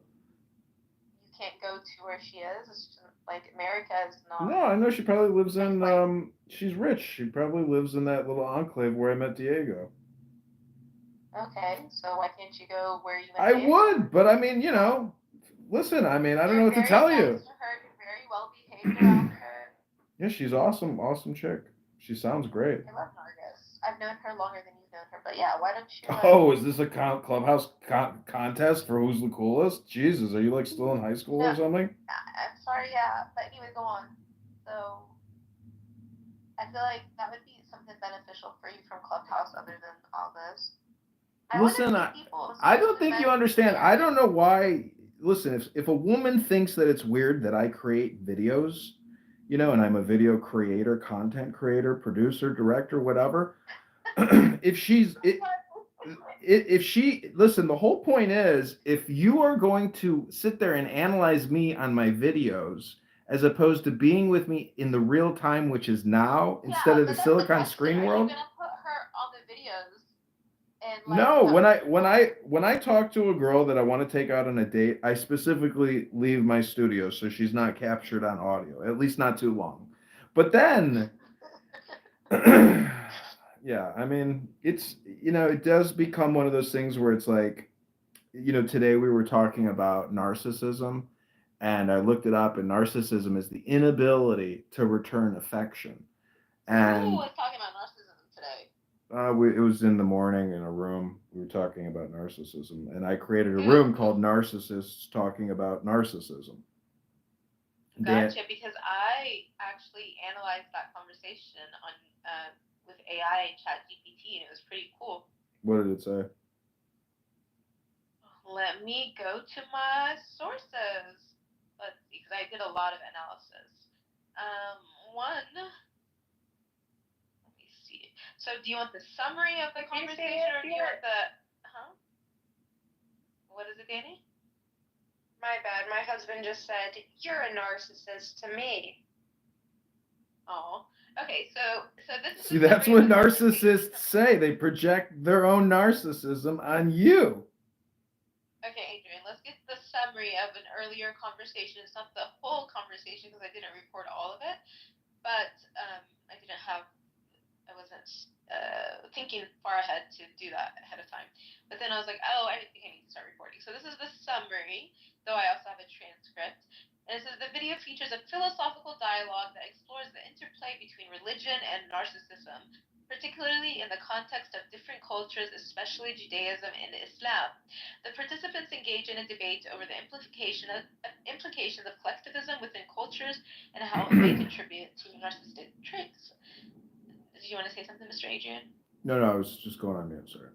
You can't go to where she is. It's just, like America is not. No, I know she probably lives in. She's rich. She probably lives in that little enclave where I met Diego. Okay, so why can't you go where you met I Diego? would, but I mean, listen. I mean, I don't know what to tell you. You're very well behaved around her. Yeah, she's awesome chick. She sounds great. I love Nargis. I've known her longer than you've known her, but yeah, why don't you? Oh, is this a clubhouse contest for who's the coolest? Jesus, are you like still in high school or something? I'm sorry, yeah, but anyway, go on. So, I feel like that would be something beneficial for you from Clubhouse other than all this. Listen, I don't think you understand. I don't know why. Listen, if a woman thinks that it's weird that I create videos, and I'm a video creator, content creator, producer, director, whatever. if she listen, the whole point is if you are going to sit there and analyze me on my videos as opposed to being with me in the real time, which is now, instead of the silicon screen world. Are you gonna put her on the videos? And no, when I talk to a girl that I want to take out on a date, I specifically leave my studio so she's not captured on audio, at least not too long. But then, yeah, I mean, it's it does become one of those things where it's like, today we were talking about narcissism, and I looked it up, and narcissism is the inability to return affection. And who was talking about narcissism today? It was in the morning in a room. We were talking about narcissism, and I created a room called Narcissists Talking About Narcissism. Gotcha, because I actually analyzed that conversation on with AI and ChatGPT, and it was pretty cool. What did it say? Let me go to my sources. Let's see, because I did a lot of analysis. Let me see. So do you want the summary of the conversation, or do you want the, What is it, Danny? My bad. My husband just said, "You're a narcissist" to me. Oh. Okay, so this is See, the that's summary what of the conversation. narcissists say. They project their own narcissism on you. Okay, Adrian, let's get the summary of an earlier conversation. It's not the whole conversation because I didn't record all of it, but I wasn't thinking far ahead to do that ahead of time. But then I was like, oh, I think I need to start recording. So this is the summary, though I also have a transcript. And it says the video features a philosophical dialogue that explores the interplay between religion and narcissism, particularly in the context of different cultures, especially Judaism and Islam. The participants engage in a debate over the implications of collectivism within cultures and how they contribute to narcissistic traits. Did you want to say something, Mr. Adrian? No, I was just going on mute. Sorry.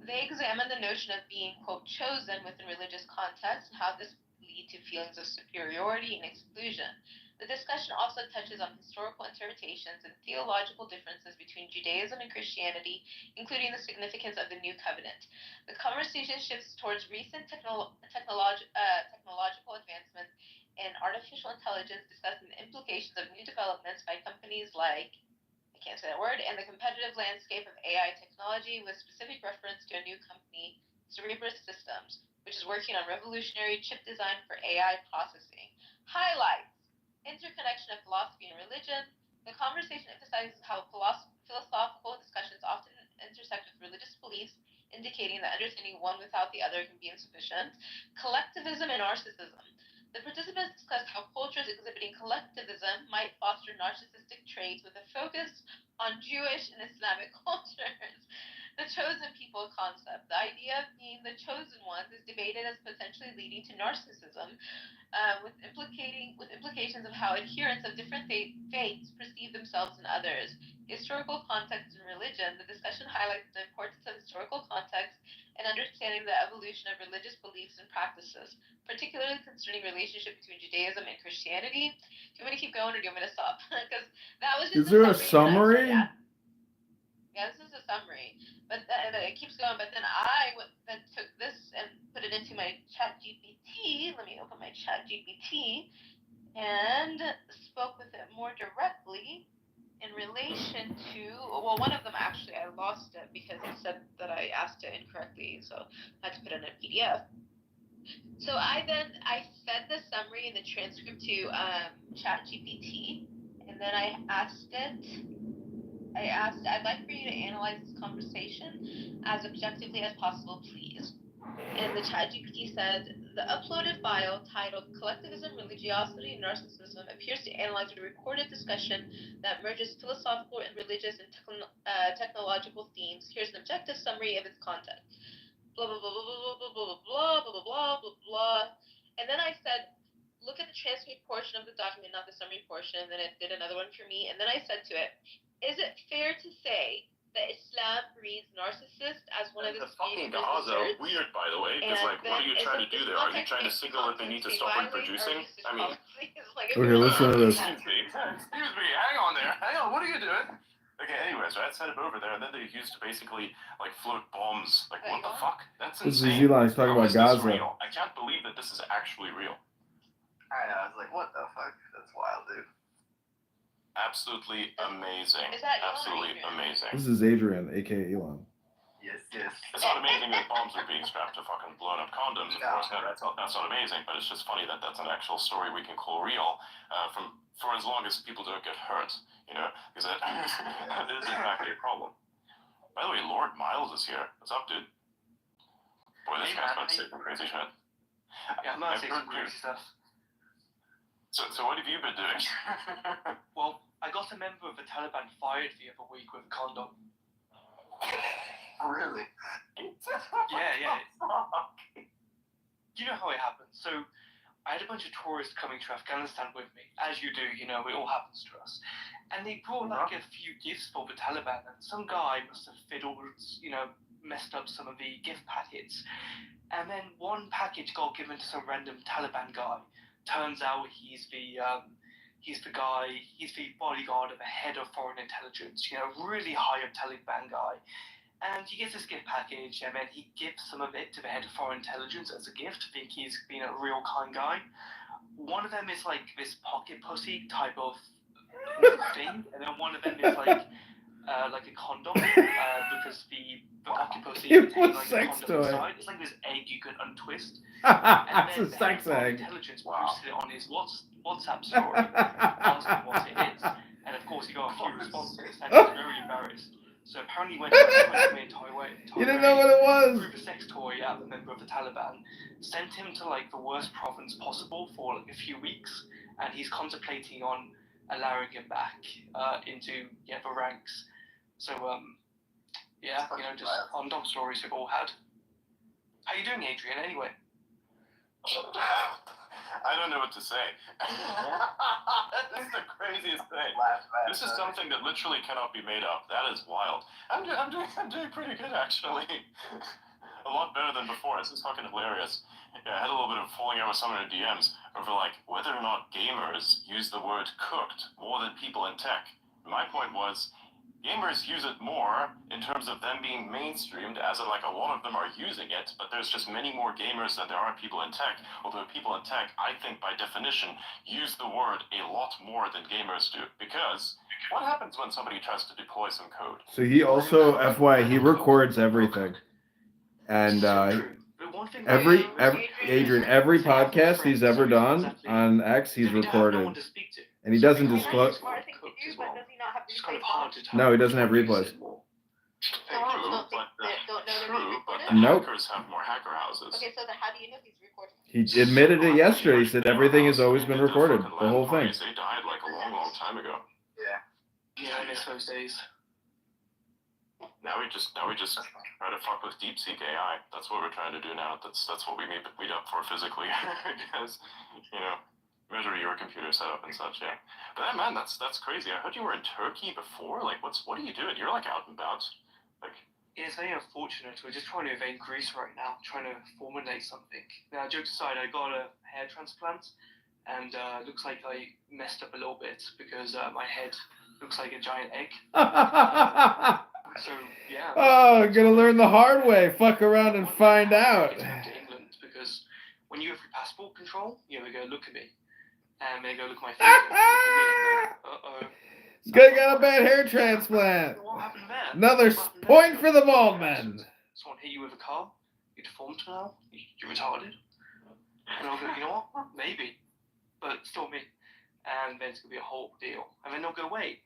They examine the notion of being, quote, chosen within religious contexts and how this lead to feelings of superiority and exclusion. The discussion also touches on historical interpretations and theological differences between Judaism and Christianity, including the significance of the New Covenant. The conversation shifts towards recent technological advancements in artificial intelligence, discussing the implications of new developments by companies like, I can't say that word, and the competitive landscape of AI technology, with specific reference to a new company, Cerebrus Systems, which is working on revolutionary chip design for AI processing. Highlights: interconnection of philosophy and religion. The conversation emphasizes how philosophical discussions often intersect with religious beliefs, indicating that understanding one without the other can be insufficient. Collectivism and narcissism. The participants discussed how cultures exhibiting collectivism might foster narcissistic traits with a focus on Jewish and Islamic cultures. The chosen people concept. The idea of being the chosen ones is debated as potentially leading to narcissism, with implications of how adherents of different faiths perceive themselves and others. Historical context and religion. The discussion highlights the importance of historical context and understanding the evolution of religious beliefs and practices, particularly concerning relationship between Judaism and Christianity. Do you want me to keep going or do you want me to stop? Because that was just Is there a summary? Yeah, this is a summary, but it keeps going. But then I then took this and put it into my Chat GPT. Let me open my Chat GPT and spoke with it more directly in relation to, well, one of them actually I lost it because it said that I asked it incorrectly, so I had to put it in a PDF. So I fed the summary and the transcript to ChatGPT, and then I asked, I'd like for you to analyze this conversation as objectively as possible, please. And the ChatGPT said, the uploaded file titled Collectivism, Religiosity, and Narcissism appears to analyze a recorded discussion that merges philosophical and religious and technological themes. Here's an objective summary of its content. Blah, blah, blah, blah, blah, blah, blah, blah, blah, blah, blah, blah. And then I said, look at the transcript portion of the document, not the summary portion. And then it did another one for me. And then I said to it, is it fair to say that Islam breeds narcissists as one of the its fucking main gods are desserts? weird, by the way, because And like, what are you then trying to is do this there? Are you context trying to based signal that they need to stop violate our reproducing? usage I mean, policies? Like, Okay, listen to this. excuse me, hang on there, hang on, what are you doing? Okay, anyways, right, set it over there, and then they used to basically like float bombs. Like, what the fuck? That's This is insane. Elon. He's talking How about is this Gaza. real? I can't believe that this is actually real. I know, I was like, what the fuck? That's wild, dude. Absolutely amazing. Is that Elon or Absolutely Adrian? amazing. This is Adrian, aka Elon. Yes. It's not amazing that bombs are being strapped to fucking blown up condoms, of No. course. That's not amazing, but it's just funny that that's an actual story we can call real for as long as people don't get hurt, you know, because that is in fact a problem. By the way, Lord Miles is here. What's up, dude? Boy, this guy's about to say some crazy shit. Yeah, I'm not saying some crazy stuff. So what have you been doing? Well, I got a member of the Taliban fired the other week with a condom. Oh, really? Yeah. You know how it happened. So I had a bunch of tourists coming to Afghanistan with me, as you do, you know, it all happens to us. And they brought like a few gifts for the Taliban, and some guy must have fiddled, you know, messed up some of the gift packets. And then one package got given to some random Taliban guy. Turns out he's the bodyguard of the head of foreign intelligence, you know, really high up Taliban guy. And he gets this gift package, and then he gives some of it to the head of foreign intelligence as a gift, think he's been a real kind guy. One of them is like this pocket pussy type of thing, and then one of them is like a condom, because the pocket pussy contains like a condom inside. It's like this egg you can untwist. And It's then a the sex head of egg. intelligence posted it on his WhatsApp story, asking what it is. And of course, he got a few responses, and he was very embarrassed. So apparently, when he went to You didn't know what it was. threw the sex toy at the member of the Taliban, sent him to like the worst province possible for like a few weeks, and he's contemplating on allowing him back into the ranks. So just on-dom stories we've all had. How you doing, Adrian? Anyway. I don't know what to say. This is the craziest thing. This is something that literally cannot be made up. That is wild. I'm doing pretty good, actually. A lot better than before. This is fucking hilarious. Yeah, I had a little bit of falling out with someone in DMs over like whether or not gamers use the word cooked more than people in tech. My point was, gamers use it more in terms of them being mainstreamed, as in like a lot of them are using it, but there's just many more gamers than there are people in tech, although people in tech, I think by definition, use the word a lot more than gamers do, because what happens when somebody tries to deploy some code? So he also, FYI, he records everything. And every podcast he's ever done on X, he's recorded. And he doesn't disclose. No, he doesn't have replays. Nope. Hackers have more hacker houses. Okay, so then how do you know he's recording? He admitted it yesterday. He said everything has always been recorded, the whole thing. They died like a long time ago. Yeah, I miss those days. Now we just try to fuck with DeepSeek AI. That's what we're trying to do now. That's what we meet up for physically, because measure your computer setup and such. Yeah, but man, that's crazy. I heard you were in Turkey before. Like, what are you doing? You're like out and about. Like, it's very unfortunate. We're just trying to invade Greece right now, trying to formulate something. Now, jokes aside, I got a hair transplant, and looks like I messed up a little bit because my head looks like a giant egg. So yeah. Oh, gonna learn the hard way. Fuck around and find out. To England, because when you go through passport control, they go look at me, and they go look at my face. Uh-oh. This guy got a bad hair transplant. What happened there? Another point for the bald man. Someone hit you with a car. You're deformed now. You're retarded. And I'll go, you know what? Maybe, but still me. And then it's gonna be a whole deal. And then they'll go, wait.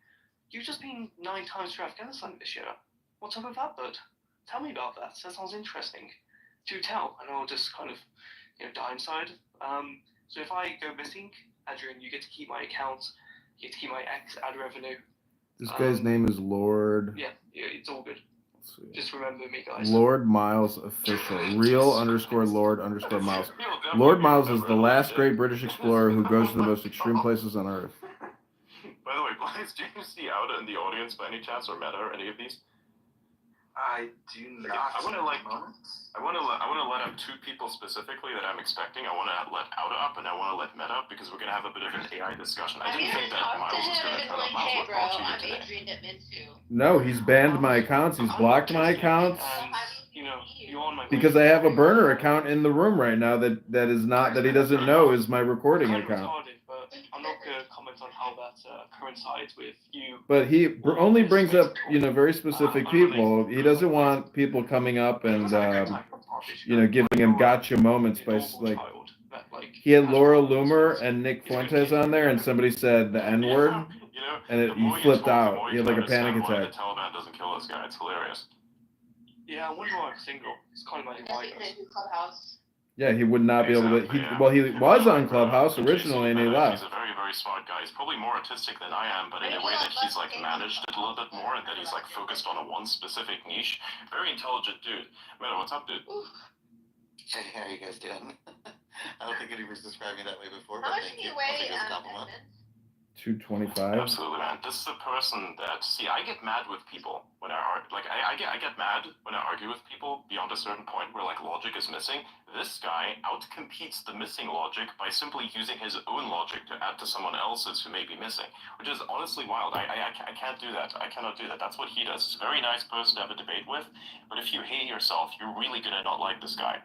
You've just been 9 times to Afghanistan this year. What's up with that, bud? Tell me about that. That sounds interesting. Do tell, and I'll just kind of, die inside. So if I go missing, Adrian, you get to keep my account. You get to keep my ad revenue. This guy's name is Lord. Yeah, it's all good. Just remember me, guys. Lord Miles Official. Real_Lord_Miles. Lord Miles is the last great British explorer who goes to the most extreme places on Earth. By the way, Blaze, do you see Auda in the audience by any chance, or Meta, or any of these? I do not. I want to let up 2 people specifically that I'm expecting. I want to let Auda up, and I want to let Meta up, because we're gonna have a bit of an AI discussion. I didn't think that Miles was gonna turn up. Miles, what brought you here today? No, he's banned my accounts. He's blocked my accounts. Because I have a burner account in the room right now that he doesn't know is my recording account. I'm not going to comment on how that coincides with you. But he only brings up, very specific people. He doesn't want people coming up and, giving him gotcha moments by, like, he had Laura Loomer and Nick Fuentes on there, and somebody said the N-word, and he flipped out. He had, like, a panic attack. The Taliban doesn't kill this guy. It's hilarious. Yeah, I wonder why I'm single. It's kind of like white. Yeah, he would not be able to. He was on Clubhouse originally, and he left. He's a very, very smart guy. He's probably more artistic than I am, but in a way that he's like managed it a little bit more, and that he's like focused on one specific niche. Very intelligent dude. Meta, what's up, dude? Hey, how are you guys doing? I don't think anybody's described me that way before, How but much thank do you. you weigh? I'll take it as a compliment. 225. Absolutely, man. This is the person that I get mad with people when I get mad when I argue with people beyond a certain point where like logic is missing. This guy outcompetes the missing logic by simply using his own logic to add to someone else's who may be missing, which is honestly wild. I can't do that. I cannot do that. That's what he does. He's a very nice person to have a debate with, but if you hate yourself, you're really gonna not like this guy.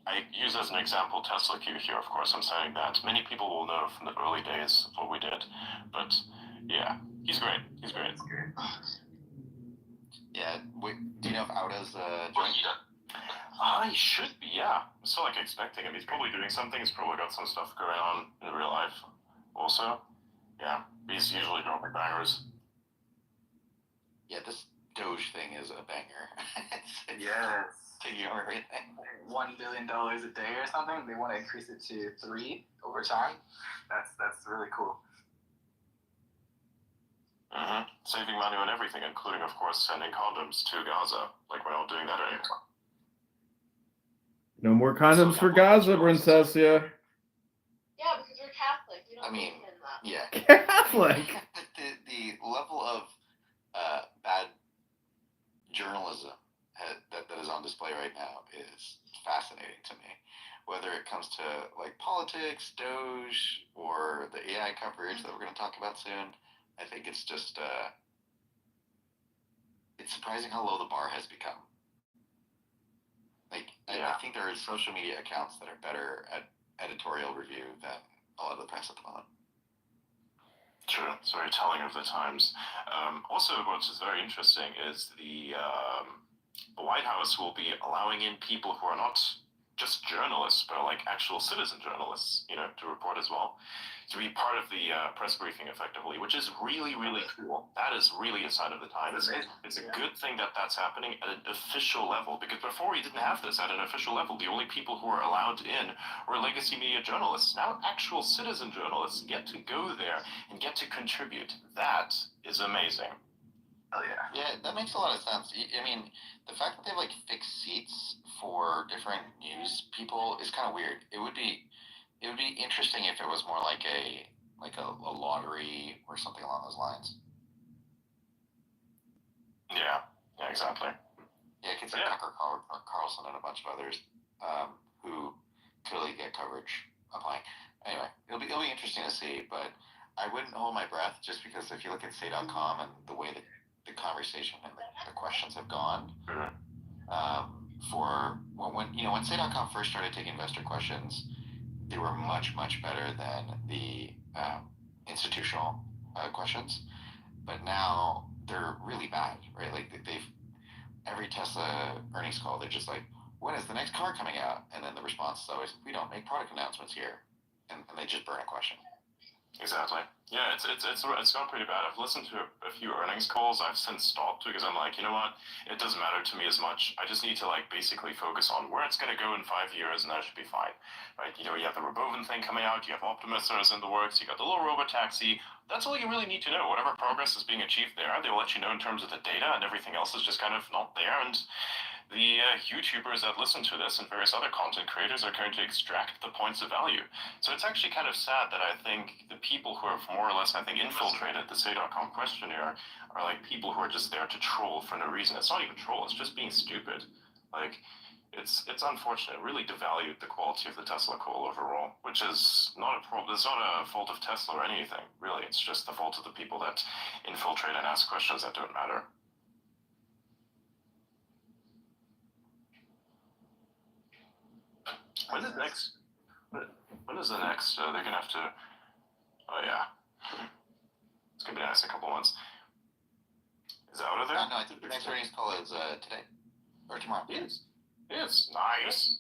I use as an example Tesla Q here, of course. I'm saying that many people will know from the early days of what we did, but yeah, he's great. He's great. Yeah. Wait, do you know if Auda's joined? He should be. Yeah, I'm still like expecting him. He's probably doing something. He's probably got some stuff going on in real life, also. Yeah, he's usually dropping bangers. Yeah, this Doge thing is a banger. Yes. Taking over everything. $1 billion a day or something. They want to increase it to 3 over time. That's really cool. Saving money on everything, including, of course, sending condoms to Gaza. Like, we're not doing that anymore. No more condoms for Gaza, Princessia. Yeah, because we're Catholic. We don't I mean, believe in that. yeah. Catholic. The level of bad journalism that is on display right now is fascinating to me. Whether it comes to like politics, Doge, or the AI coverage that we're going to talk about soon, I think it's just it's surprising how low the bar has become. Like I think there are social media accounts that are better at editorial review than a lot of the press at the moment. True. It's very telling of the times. Also, what is very interesting is the White House will be allowing in people who are not just journalists, but are like actual citizen journalists, to report as well, to be part of the press briefing effectively, which is really, really cool. That is really a sign of the times. It's a good thing that that's happening at an official level, because before we didn't have this at an official level. The only people who were allowed in were legacy media journalists. Now actual citizen journalists get to go there and get to contribute. That is amazing. Oh yeah. Yeah, that makes a lot of sense. I mean, the fact that they have like fixed seats for different news people is kind of weird. It would be interesting if it was more like a lottery or something along those lines. Yeah, exactly. Yeah, kids like Tucker Carlson and a bunch of others who clearly get coverage applying. Anyway, it'll be interesting to see, but I wouldn't hold my breath just because if you look at say.com and the way that the conversation and the questions have gone, for when say.com first started taking investor questions, they were much better than the institutional questions, but now they're really bad, right? Like they've every Tesla earnings call, they're just like, when is the next car coming out? And then the response is always, we don't make product announcements here, and they just burn a question. Exactly. Yeah, it's gone pretty bad. I've listened to a few earnings calls. I've since stopped because I'm like, you know what? It doesn't matter to me as much. I just need to like basically focus on where it's going to go in 5 years, and that should be fine, right? You have the Robovan thing coming out. You have Optimus that is in the works. You got the little robot taxi. That's all you really need to know. Whatever progress is being achieved there, they will let you know in terms of the data, and everything else is just kind of not there. And the YouTubers that listen to this and various other content creators are going to extract the points of value. So it's actually kind of sad that I think the people who have more or less, I think, infiltrated the say.com questionnaire are like people who are just there to troll for no reason. It's not even troll, it's just being stupid. Like, it's unfortunate. It really devalued the quality of the Tesla call overall, which is not a problem. It's not a fault of Tesla or anything, really. It's just the fault of the people that infiltrate and ask questions that don't matter. When is next? When is the next? They're gonna have to. Oh yeah, it's gonna be nice in a couple months. Is that out of there? No, I think the next earnings call is today or tomorrow. Yes. Nice.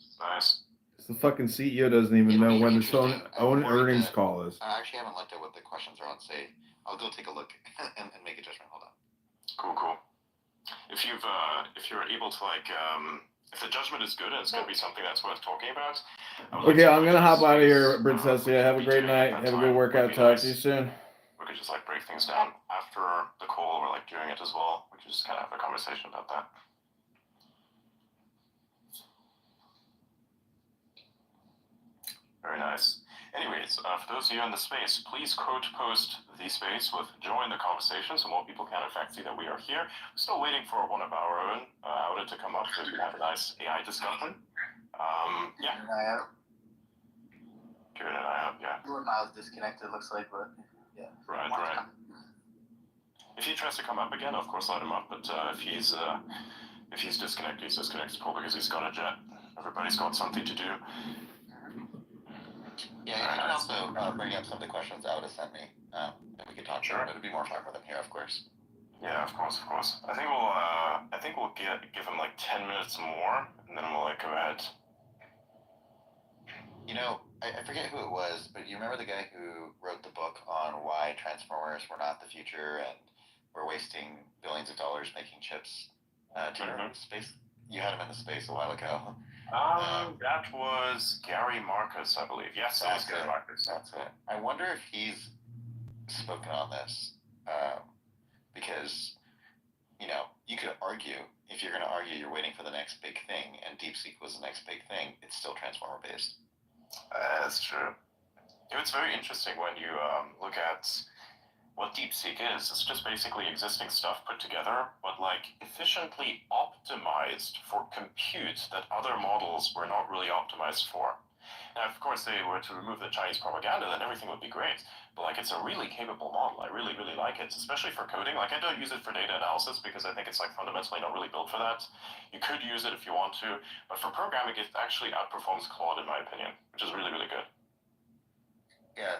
The fucking CEO doesn't even know when his own earnings call is. I actually haven't looked at what the questions are on. Say, I'll go take a look and make a judgment. Hold on. Cool. If you're able to like if the judgment is good and it's going to be something that's worth talking about. Okay, I'm going to hop out of here, Princess. Yeah, have a great night. Have a good workout. Talk to you soon. We could just like break things down after the call or like during it as well. We could just kind of have a conversation about that. Very nice. Anyways, for those of you in the space, please quote post the space with join the conversation so more people can in fact see that we are here. We're still waiting for one of our own, Auda, to come up so we can have a nice AI discussion. Yeah. Kieran and I have, yeah. Lord Miles disconnected, looks like, but yeah. Right. If he tries to come up again, of course let him up, but if he's disconnected, he's disconnected probably because he's got a jet. Everybody's got something to do. Yeah, you can also bring up some of the questions Auda sent me, and we could talk Sure. about it. It'd be more fun with them here, of course. Yeah, of course. I think we'll give him like 10 minutes more, and then we'll go ahead. You know, I forget who it was, but you remember the guy who wrote the book on why Transformers were not the future and we're wasting billions of dollars making chips? Do you remember the space? You had him in the space a while ago. That was Gary Marcus, I believe. Yes, that was Gary Marcus. That's it. I wonder if he's spoken on this, because, you know, you could argue, if you're going to argue you're waiting for the next big thing, and DeepSeek was the next big thing, it's still Transformer-based. That's true. It's very interesting when you look at what DeepSeek is. It's just basically existing stuff put together, but efficiently optimized for compute that other models were not really optimized for. Now, of course, they were to remove the Chinese propaganda, then everything would be great. But it's a really capable model. I really, really like it, especially for coding. I don't use it for data analysis because I think it's fundamentally not really built for that. You could use it if you want to, but for programming, it actually outperforms Claude in my opinion, which is really, really good. Yeah,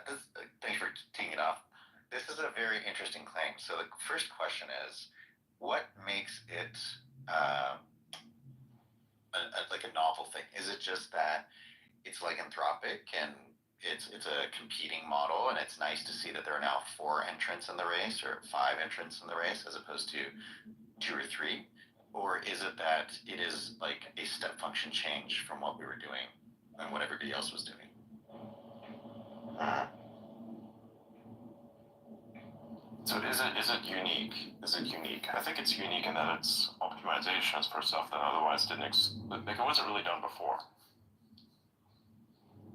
thanks for teeing it off. This is a very interesting claim. So the first question is, what makes it a novel thing? Is it just that it's lycanthropic and it's a competing model, and it's nice to see that there are now 4 entrants in the race or 5 entrants in the race as opposed to 2 or 3? Or is it that it is a step function change from what we were doing and what everybody else was doing? So is it unique? I think it's unique in that it's optimizations for stuff that otherwise it wasn't really done before.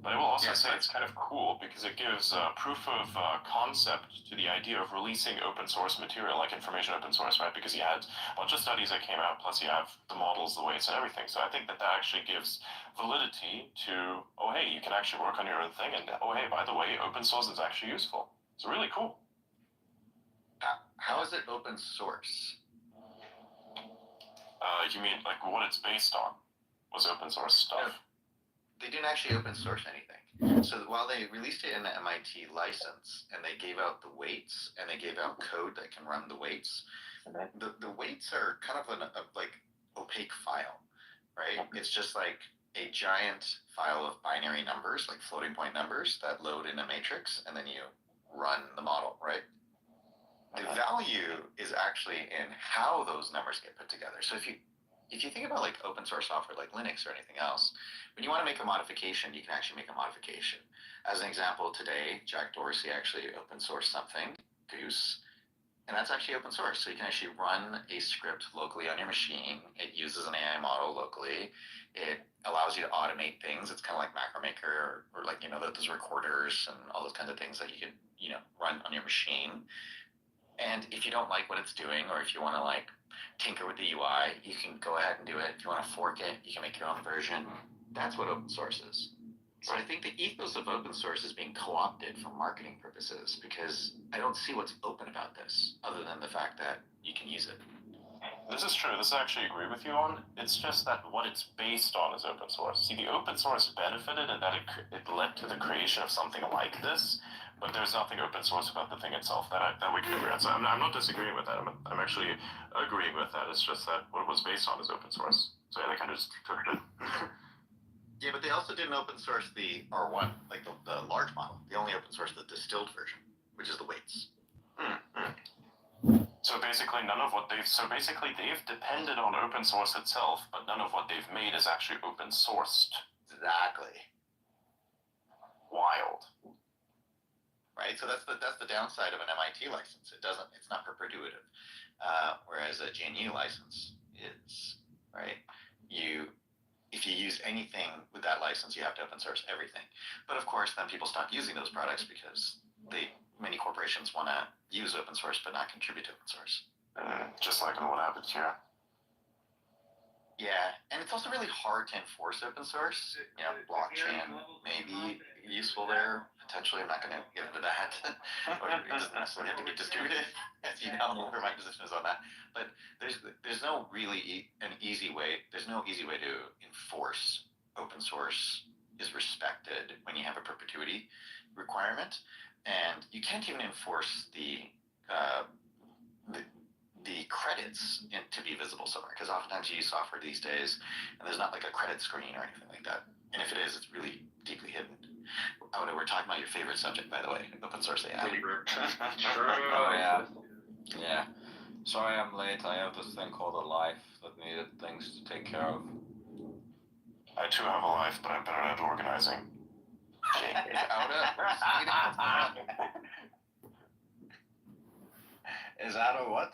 But I will also say it's kind of cool because it gives proof of concept to the idea of releasing open source material, like information open source, right? Because you had a bunch of studies that came out, plus you have the models, the weights, and everything. So I think that actually gives validity to, oh, hey, you can actually work on your own thing, and oh, hey, by the way, open source is actually useful. It's really cool. How is it open source? You mean what it's based on was open source stuff? No, they didn't actually open source anything. So while they released it in the MIT license and they gave out the weights and they gave out code that can run the weights, the weights are kind of an opaque file, right? It's just a giant file of binary numbers, floating point numbers that load in a matrix, and then you run the model, right? The value is actually in how those numbers get put together. So if you think about open source software like Linux or anything else, when you want to make a modification, you can actually make a modification. As an example, today, Jack Dorsey actually open sourced something, Goose, and that's actually open source. So you can actually run a script locally on your machine. It uses an AI model locally. It allows you to automate things. It's kind of like MacroMaker or those recorders and all those kinds of things that you can run on your machine. And if you don't like what it's doing, or if you want to tinker with the UI, you can go ahead and do it. If you want to fork it, you can make your own version. That's what open source is. So I think the ethos of open source is being co-opted for marketing purposes because I don't see what's open about this other than the fact that you can use it. This is true. This I actually agree with you on. It's just that what it's based on is open source. See, the open source benefited in that it led to the creation of something like this, but there's nothing open source about the thing itself that we can agree on. So I'm not disagreeing with that. I'm actually agreeing with that. It's just that what it was based on is open source. So yeah, they kind of just took it. Yeah, but they also didn't open source the R1, the large model. They only open sourced the distilled version, which is the weights. So basically they've depended on open source itself, but none of what they've made is actually open sourced. Exactly. Wild. Right, so that's the downside of an MIT license. It's not perpetuative, whereas a GNU license is, right? if you use anything with that license, you have to open source everything. But of course, then people stop using those products because many corporations want to use open source but not contribute to open source. Just like in what happened here. Yeah, and it's also really hard to enforce open source. You know, blockchain may be useful there. Potentially, I'm not going to get into that. Or it doesn't necessarily have to be distributed, as you know, where my position is on that. But there's no really an easy way. There's no easy way to enforce open source is respected when you have a perpetuity requirement, and you can't even enforce the credits to be visible somewhere, because oftentimes you use software these days and there's not like a credit screen or anything like that, and if it is, it's really deeply hidden. Oh no, we're talking about your favorite subject, by the way, open source AI. Oh yeah. Sorry I'm late. I have this thing called a life that needed things to take care of. I too have a life, but I'm better at organizing. Is that a what?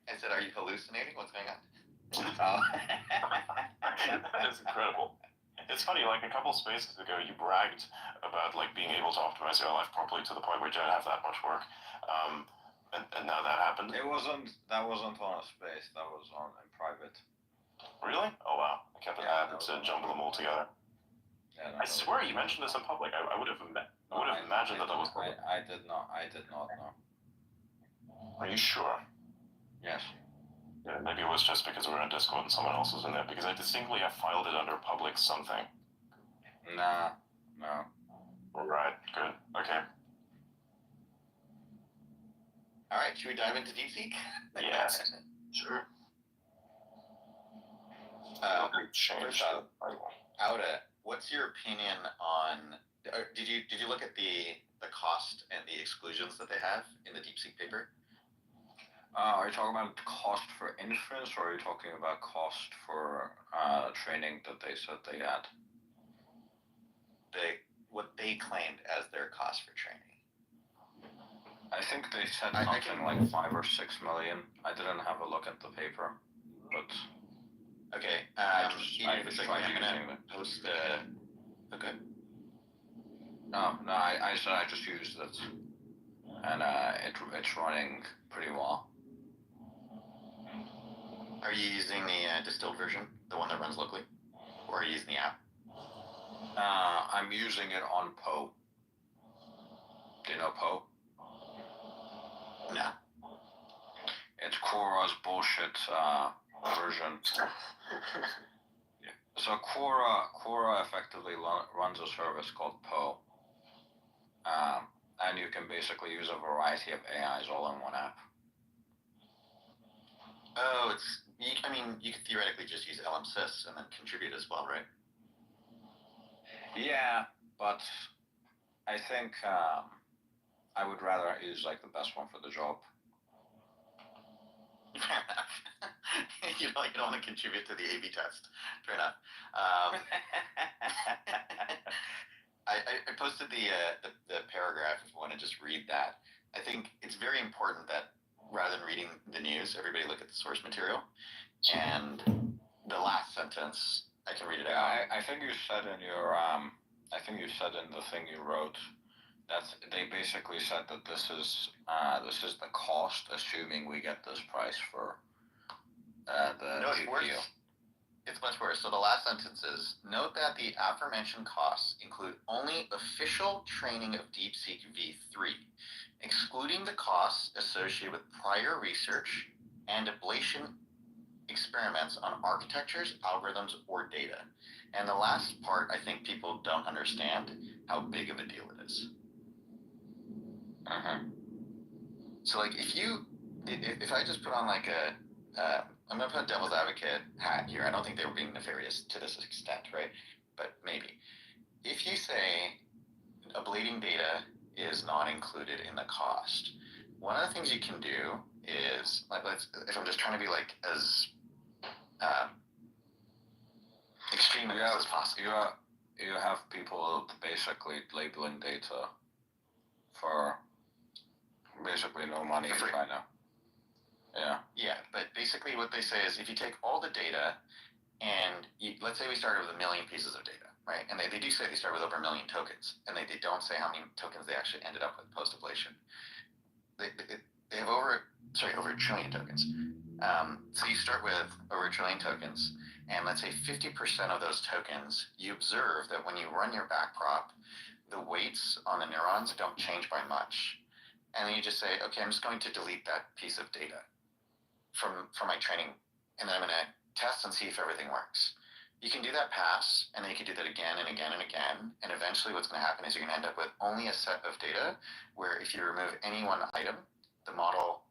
I said, are you hallucinating? What's going on? Oh. That is incredible. It's funny, like a couple spaces ago, you bragged about like being able to optimize your life properly to the point where you don't have that much work, and now that happened. That wasn't on a space. That was on in private. Really? Oh wow! I kept it to jumble them all together. Yeah, I swear you mentioned this in public. I would have imagined that was public. I did not know. Are you sure? Yes. Yeah, maybe it was just because we were in Discord and someone else was in there, because I distinctly have filed it under public something. Nah, no. Right, good. Okay. Alright, should we dive into DeepSeek? Yes. Sure. First off, Auda, what's your opinion on? Did you look at the cost and the exclusions that they have in the DeepSeek paper? Are you talking about cost for inference, or are you talking about cost for training that they said they had? What they claimed as their cost for training. I think they said something like 5 or 6 million. I didn't have a look at the paper, but okay. I just tried using it. Post. Okay. No. I said I just used it, and it's running pretty well. Are you using the distilled version, the one that runs locally, or are you using the app? I'm using it on Poe. Do you know Poe? No. It's Quora's bullshit version. Yeah. So Quora effectively runs a service called Poe, and you can basically use a variety of AIs all in one app. Oh, you could theoretically just use LMSys and then contribute as well, right? Yeah, but I think I would rather use like the best one for the job. Fair enough. You don't want to contribute to the A/B test. Fair enough. I posted the paragraph if you want to just read that. I think it's very important that rather than reading the news, everybody look at the source material. And the last sentence, I can read it out. I think you said in your in the thing you wrote that they basically said that this is the cost, assuming we get this price for the No, it's GPU. worse. It's much worse. So the last sentence is, note that the aforementioned costs include only official training of DeepSeek v3, excluding the costs associated with prior research and ablation experiments on architectures, algorithms, or data. And the last part, I think people don't understand how big of a deal it is. So like if I just put on like I'm gonna put a devil's advocate hat here. I don't think they were being nefarious to this extent, right? But maybe. If you say ablating data is not included in the cost, one of the things you can do is, like, if I'm just trying to be like as extreme as possible. You have people basically labeling data for basically no money in China. Yeah. Yeah, but basically what they say is if you take all the data And let's say we started with 1 million pieces of data, right? And they do say they start with over 1 million tokens, and they don't say how many tokens they actually ended up with post-ablation. They have over 1 trillion tokens. So you start with over 1 trillion tokens, and let's say 50% of those tokens, you observe that when you run your backprop, the weights on the neurons don't change by much. And then you just say, okay, I'm just going to delete that piece of data from my training, and then I'm going to test and see if everything works. You can do that pass, and then you can do that again and again and again, and eventually what's going to happen is you're going to end up with only a set of data where if you remove any one item, the model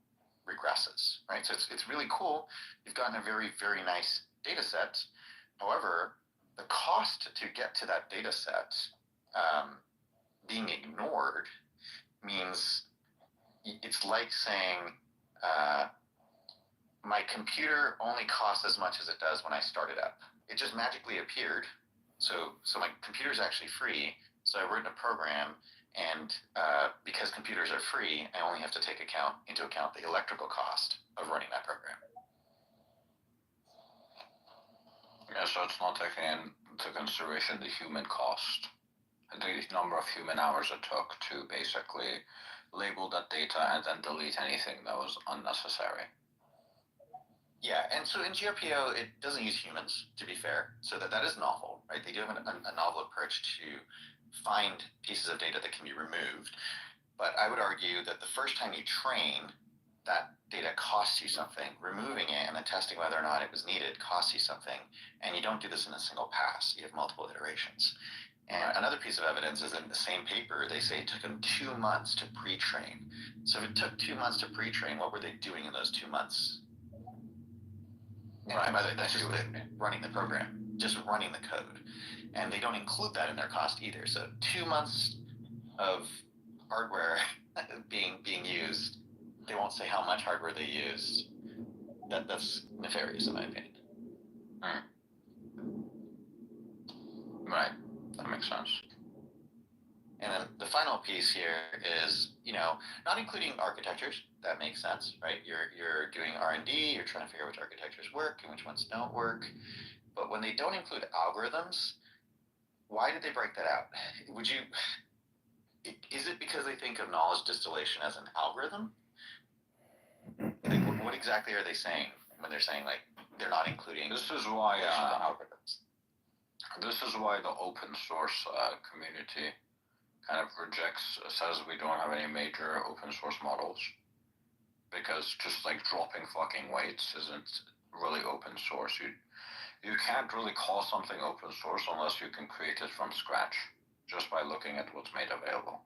regresses, right? So it's really cool. You've gotten a very, very nice data set. However, the cost to get to that data set being ignored means it's like saying my computer only costs as much as it does when I start it up. It just magically appeared. So my computer is actually free. So I wrote a program, and because computers are free, I only have to take into account the electrical cost of running that program. Yeah, so it's not taking into consideration the human cost, the number of human hours it took to basically label that data and then delete anything that was unnecessary. Yeah, and so in GRPO, it doesn't use humans, to be fair, so that is novel, right? They do have a novel approach to find pieces of data that can be removed, but I would argue that the first time you train, that data costs you something. Removing it and then testing whether or not it was needed costs you something, and you don't do this in a single pass. You have multiple iterations. And another piece of evidence is in the same paper, they say it took them 2 months to pre-train. So if it took 2 months to pre-train, what were they doing in those 2 months? And by the way, that's just running the program, just running the code. And they don't include that in their cost either. So 2 months of hardware being used, they won't say how much hardware they used. That's nefarious in my opinion. Right, that makes sense. And then the final piece here is, not including architectures. That makes sense, right? You're doing R&D, you're trying to figure out which architectures work and which ones don't work. But when they don't include algorithms, why did they break that out? Is it because they think of knowledge distillation as an algorithm? What exactly are they saying when they're saying they're not including? This is why algorithms. This is why the open source community kind of says we don't have any major open source models, because just dropping fucking weights isn't really open source. You can't really call something open source unless you can create it from scratch just by looking at what's made available.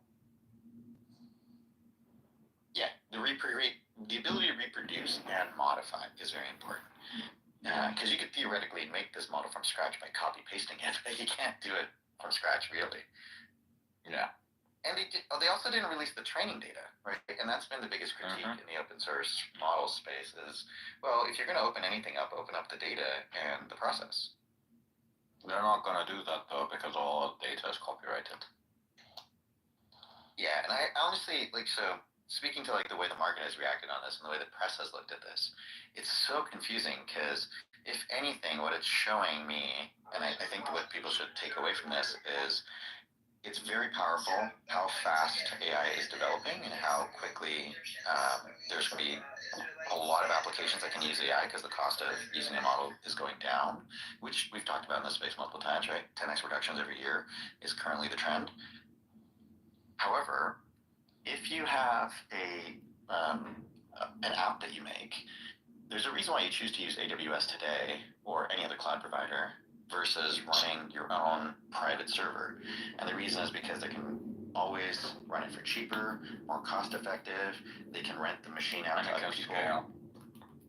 Yeah, the ability to reproduce and modify is very important. Because you could theoretically make this model from scratch by copy pasting it, but you can't do it from scratch really. Yeah. And they also didn't release the training data, right? And that's been the biggest critique in the open source model space is, well, if you're going to open anything up, open up the data and the process. They're not going to do that though, because all data is copyrighted. Yeah, and I honestly, so speaking to the way the market has reacted on this and the way the press has looked at this, it's so confusing because if anything, what it's showing me, and I think what people should take away from this is it's very powerful how fast AI is developing and how quickly there's going to be a lot of applications that can use AI because the cost of using a model is going down, which we've talked about in this space multiple times, right? 10x reductions every year is currently the trend. However, if you have an app that you make, there's a reason why you choose to use AWS today or any other cloud provider versus running your own private server. And the reason is because they can always run it for cheaper, more cost effective. They can rent the machine out to other people.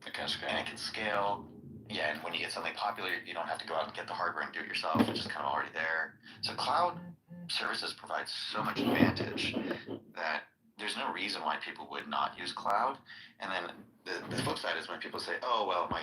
It can scale. And it can scale. Yeah, and when you get something popular, you don't have to go out and get the hardware and do it yourself, which is kind of already there. So cloud services provide so much advantage that there's no reason why people would not use cloud. And then the flip side is when people say, oh, well, my